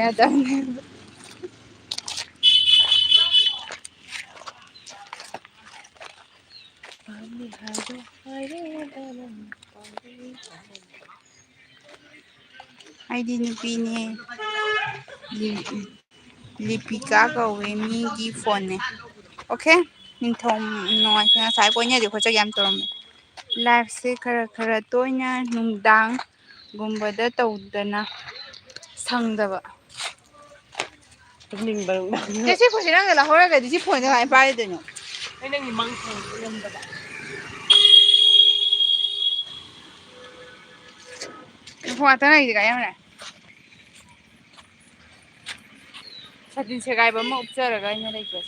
Madam ai di ni pini lipika ka we mi gi phone ne okay nin thom no cha sai ko nya de ko cha yam torom live se khara khara toina nungdang gumbada tawdana sangdaba ning ba ke si ko sirang la hora ga di si phone ga pa de no ai nang ni mang thang lam da ba phone ta nai ga yam na satin se ga ba mo upchara ga nya lai ko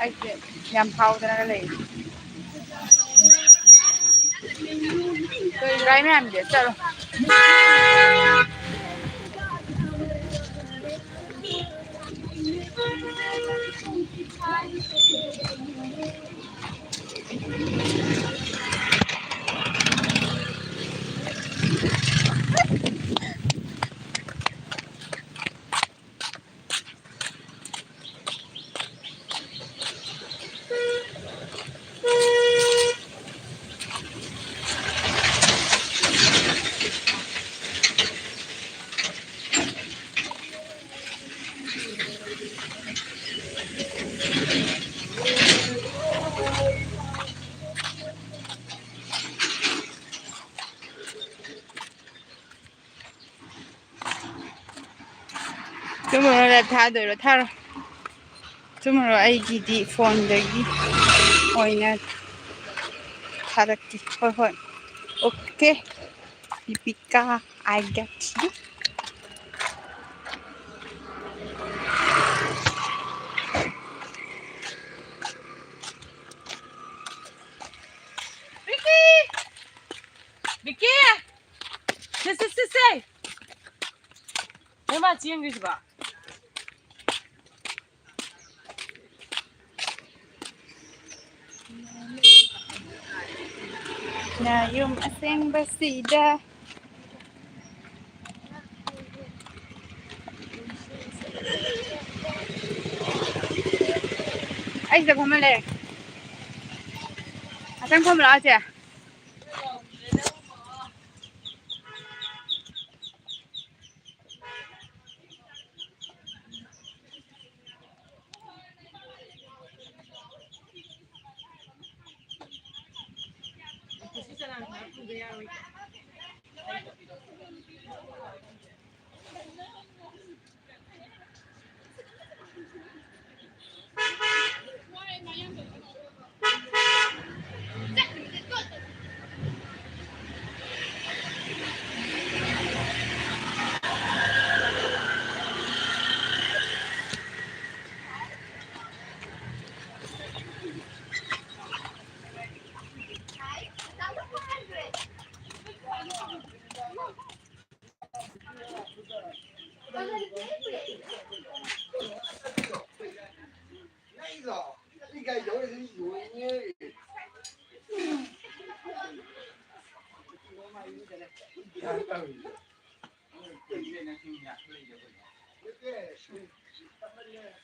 ai yam phau ta na lai tôi gái mấy em dễ sợ luôn chúng mình là tha rồi là tha rồi chúng mình ai gì đi phone đấy ôi nè tha được thôi thôi ok Pipika I get you Vicky say ai ma chi english ba na yung aseng basida ai giờ không lên aseng không lo chứ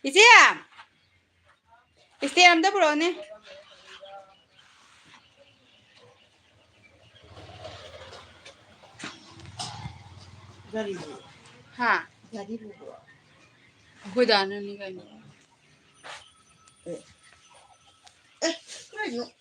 이제 이제 안다 브로네. Garibu. 하. Garibu. 그다는 이거. Eh. Kaya yung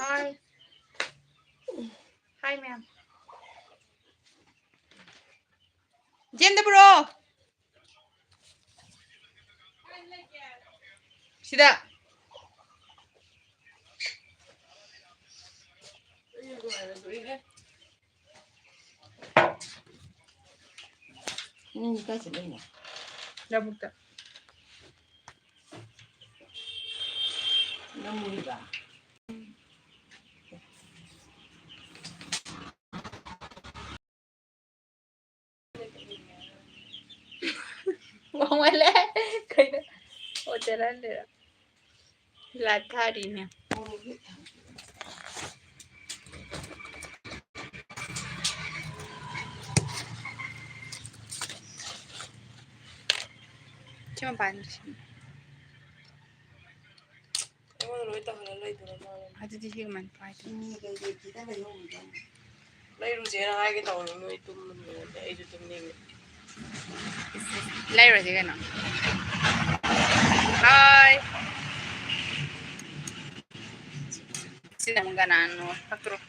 Hi. Hi, ma'am. Gender bro. 시다. kasi ba niya? 나부터. Namuli ba? wala. Kaya hotelan nila. Latari niya. Cuma panis. Ewan, ito halalay doon naman. Aduh di sini manfaat. Kita na yung Lairu siya nakakita ko nung ito mo ay ito tumingin. Lairo sih kan? Hai. Sina mong ganano. Patro.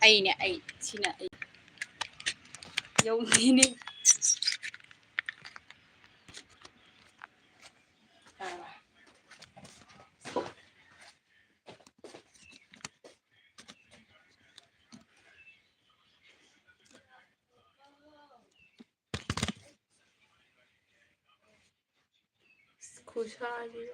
Ay niya ay sina ay. Yung ini. Kusali.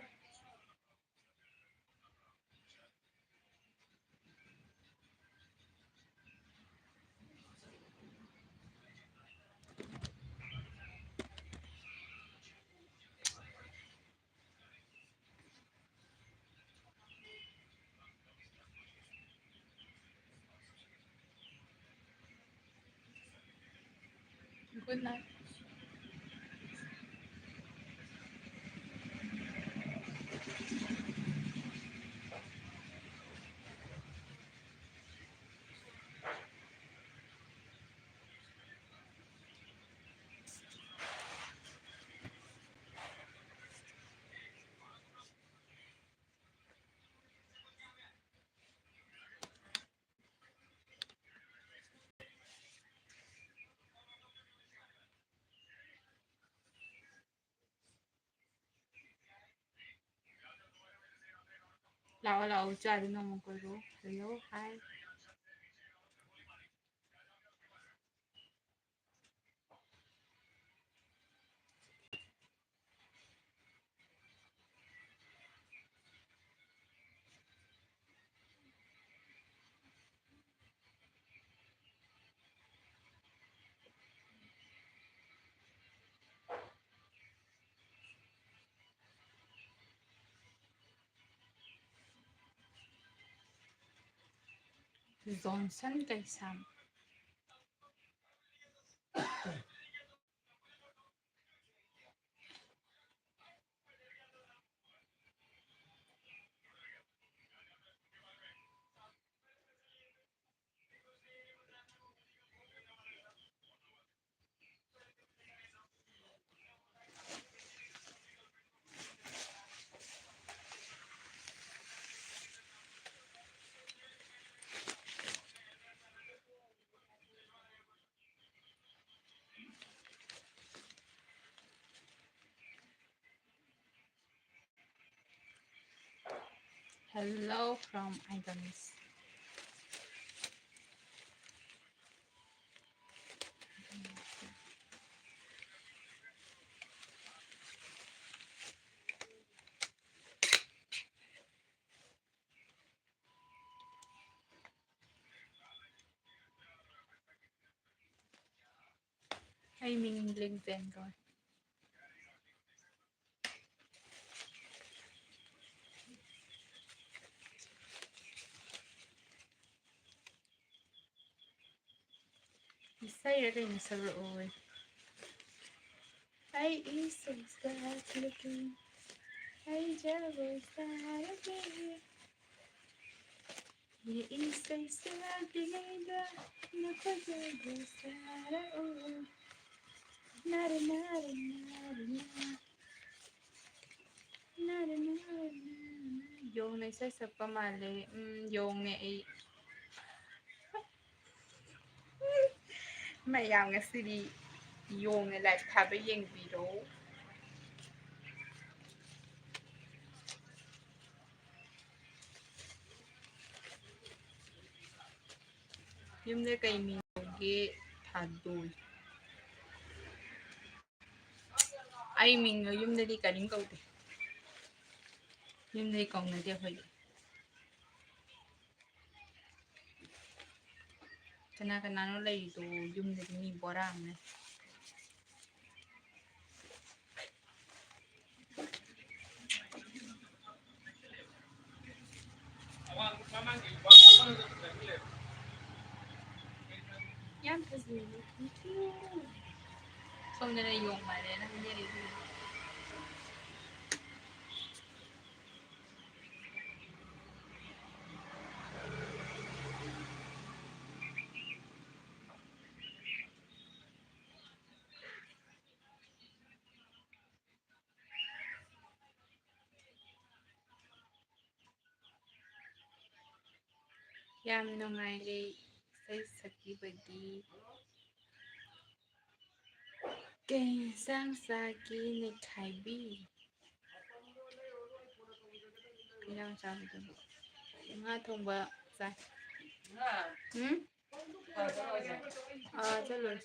Good night. Lao cha din naman ko ro. Hello, hi. Johnson kay Sam. Hello from Idols. Ay, meaning Lingjen ko. Isa'y rin sa roon. Ay, isa'y sa looking. Ay, jabo sa looking. Isa'y sa tingin na napagabo sa roon. Nara, nara, nara, nara. Nara, nara, nara. Yung na isa sa pamali. Yung nga ay mayang nga sili. Yung nga like have a yung video. Yung na kay Mingi Tadoy. Ay mình yung na di ka rin câu te. Yung na kong na di hoy. Kana kana no lay to yung na ni borang na. Yan kasi. So na yung mali na hindi rin. Yam no ngay say sakibagi. Kay sang saki Neikhaibi. Kailangan sabi doon. Yung nga itong ba sa... Tuloy.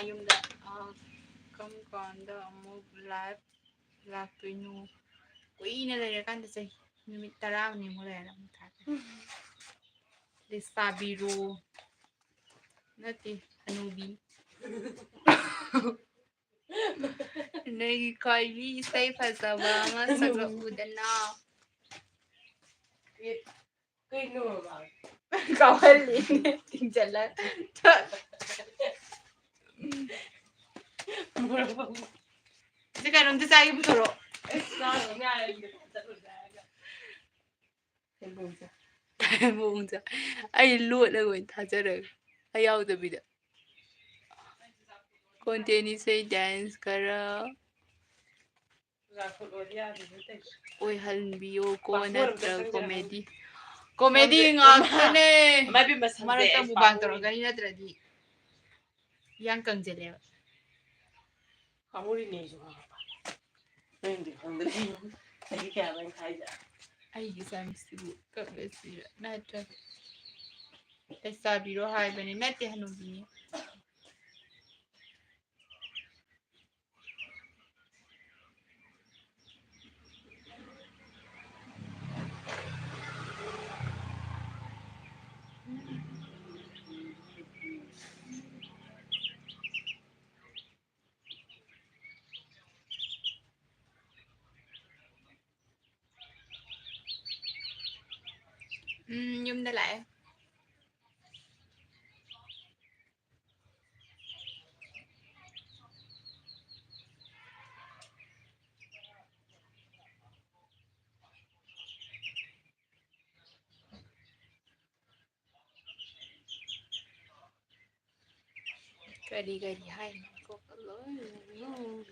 Yung da... Come kondo mo live to nyo. Kuy na lang kan sa numit taraw ni mo lang ang tata. Destabiro. Nati anubi. Neikhaibi stay pa sa mga sa kaudan na. Kuy no ba? Kawalin. Tingjalan. Kasi kanong desayo buturo. Buong ay luot na gawin tajarag. Ayaw da bida. Continue say dance kara. Uy halbiyo ko na comedy. Comedy nga kane. Maybe mas Marata bubang toro ganina tradi. Yang kang jelewa. Kamuri ne jo. Hindi hindi. Hindi kaya lang kaya. Ay gisam sibu kabesira. Nata. Estabiro hay bani nati hanubi. Yung nala Kadi hay ko kaloy.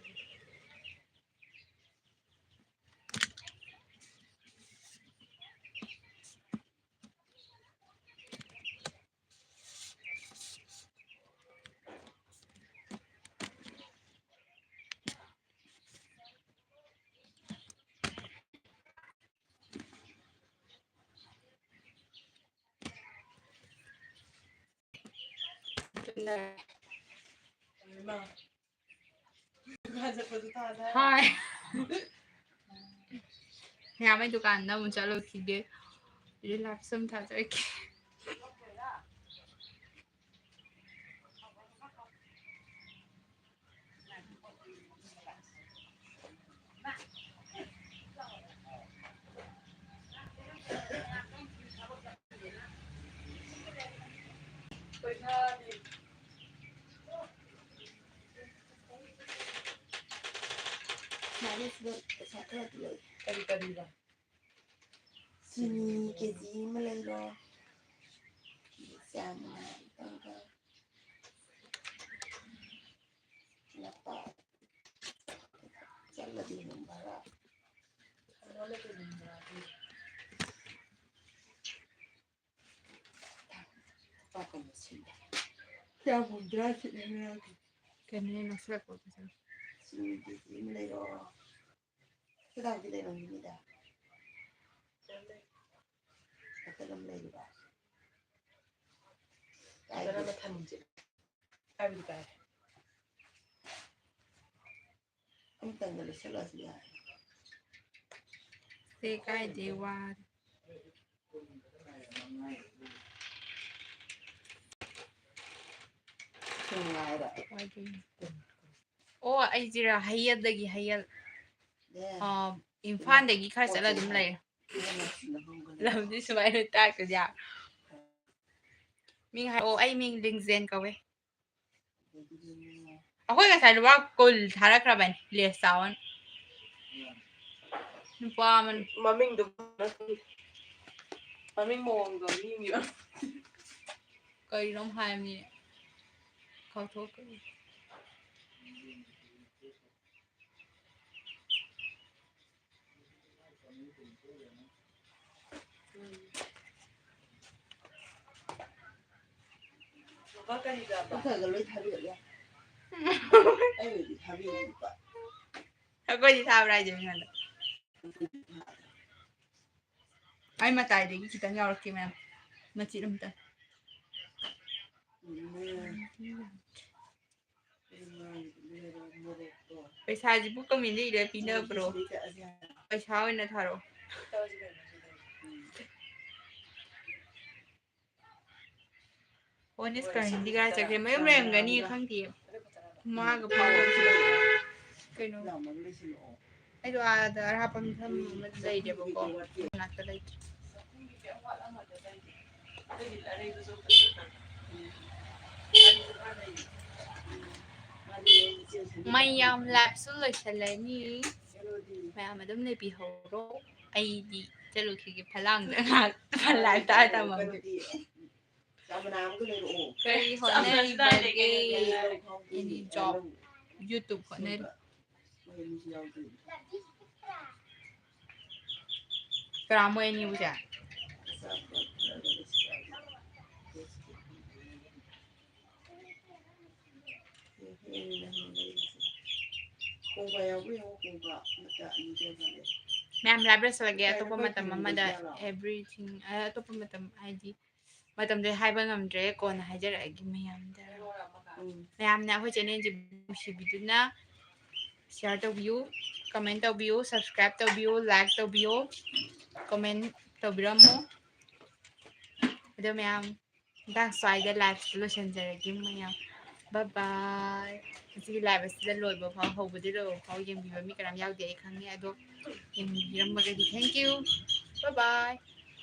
दुकान से था हाय यहाँ मैं दुकान ना मुझे लोग खींचे ये लैपटॉप था तो एक करी करी बा Sini keji melelo sama tangga napa jalan di nombara वाले तो नहीं बना apa mesin ya bunda sini lagi कहने ना सिर्फ होता है sini keji melelo sedang kita ini dah kita melelo dah जरा मैं था नीचे अभी दिखाए हम tanggal sebelas ya सेकाई देवार sungai dah ओ आई जिरा हैयत दगी हैयत deh इम्फान दगी खर चला दुम ले लमदी सुमाई ताक जा मिंग हाय ओ आई मिंग लिंगजेन कवे अखोय का साइड वा कुल थारा खराबन ले सावन नुपा मन मम्मी दो मम्मी मोंग दो नहीं मियो कई नम हाय मी खाओ तो Bakal hidup apa? kita kalau hari ya ayo di hari ini pak ako di sabra je mi ngada ai matai de kita ngawr ki mem machi dum ta पैसा जी बुक कमी दे रे pin bro पैसा ओइना थारो ओनिस करन दिगा चक्रे मयम RAM Ghani खंगति माग पाव कइनो ai do ada hapam tham dai de boko na ta dai mai yam la su loi salani ma ma dum ne bi horo ai di chalu ki phalang da phalai ta ta ma kai honai bage ini job YouTube honai Keramo ini uja. Ma'am, labras lagi atau pematam mamada everything atau pematam ID. Matam deh hai bangam deh kon hajar lagi ma'am dah. Ma'am na aku channel je video na share to view, comment to view, subscribe to view, like to view, comment to biramo. Aduh ma'am, dah soalnya live solution jadi ma'am. Bye bye. Jadi live sudah load bapak hau betul loh. Hau yang bimbang mi kerana yang dia ikan ni aduh yang bimbang bagadi. Thank you. Bye bye.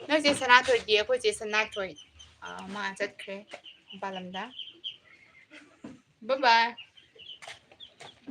Nak jadi sana tu dia, aku jadi sana tu. Mak ajat kre. Balam dah. Bye bye.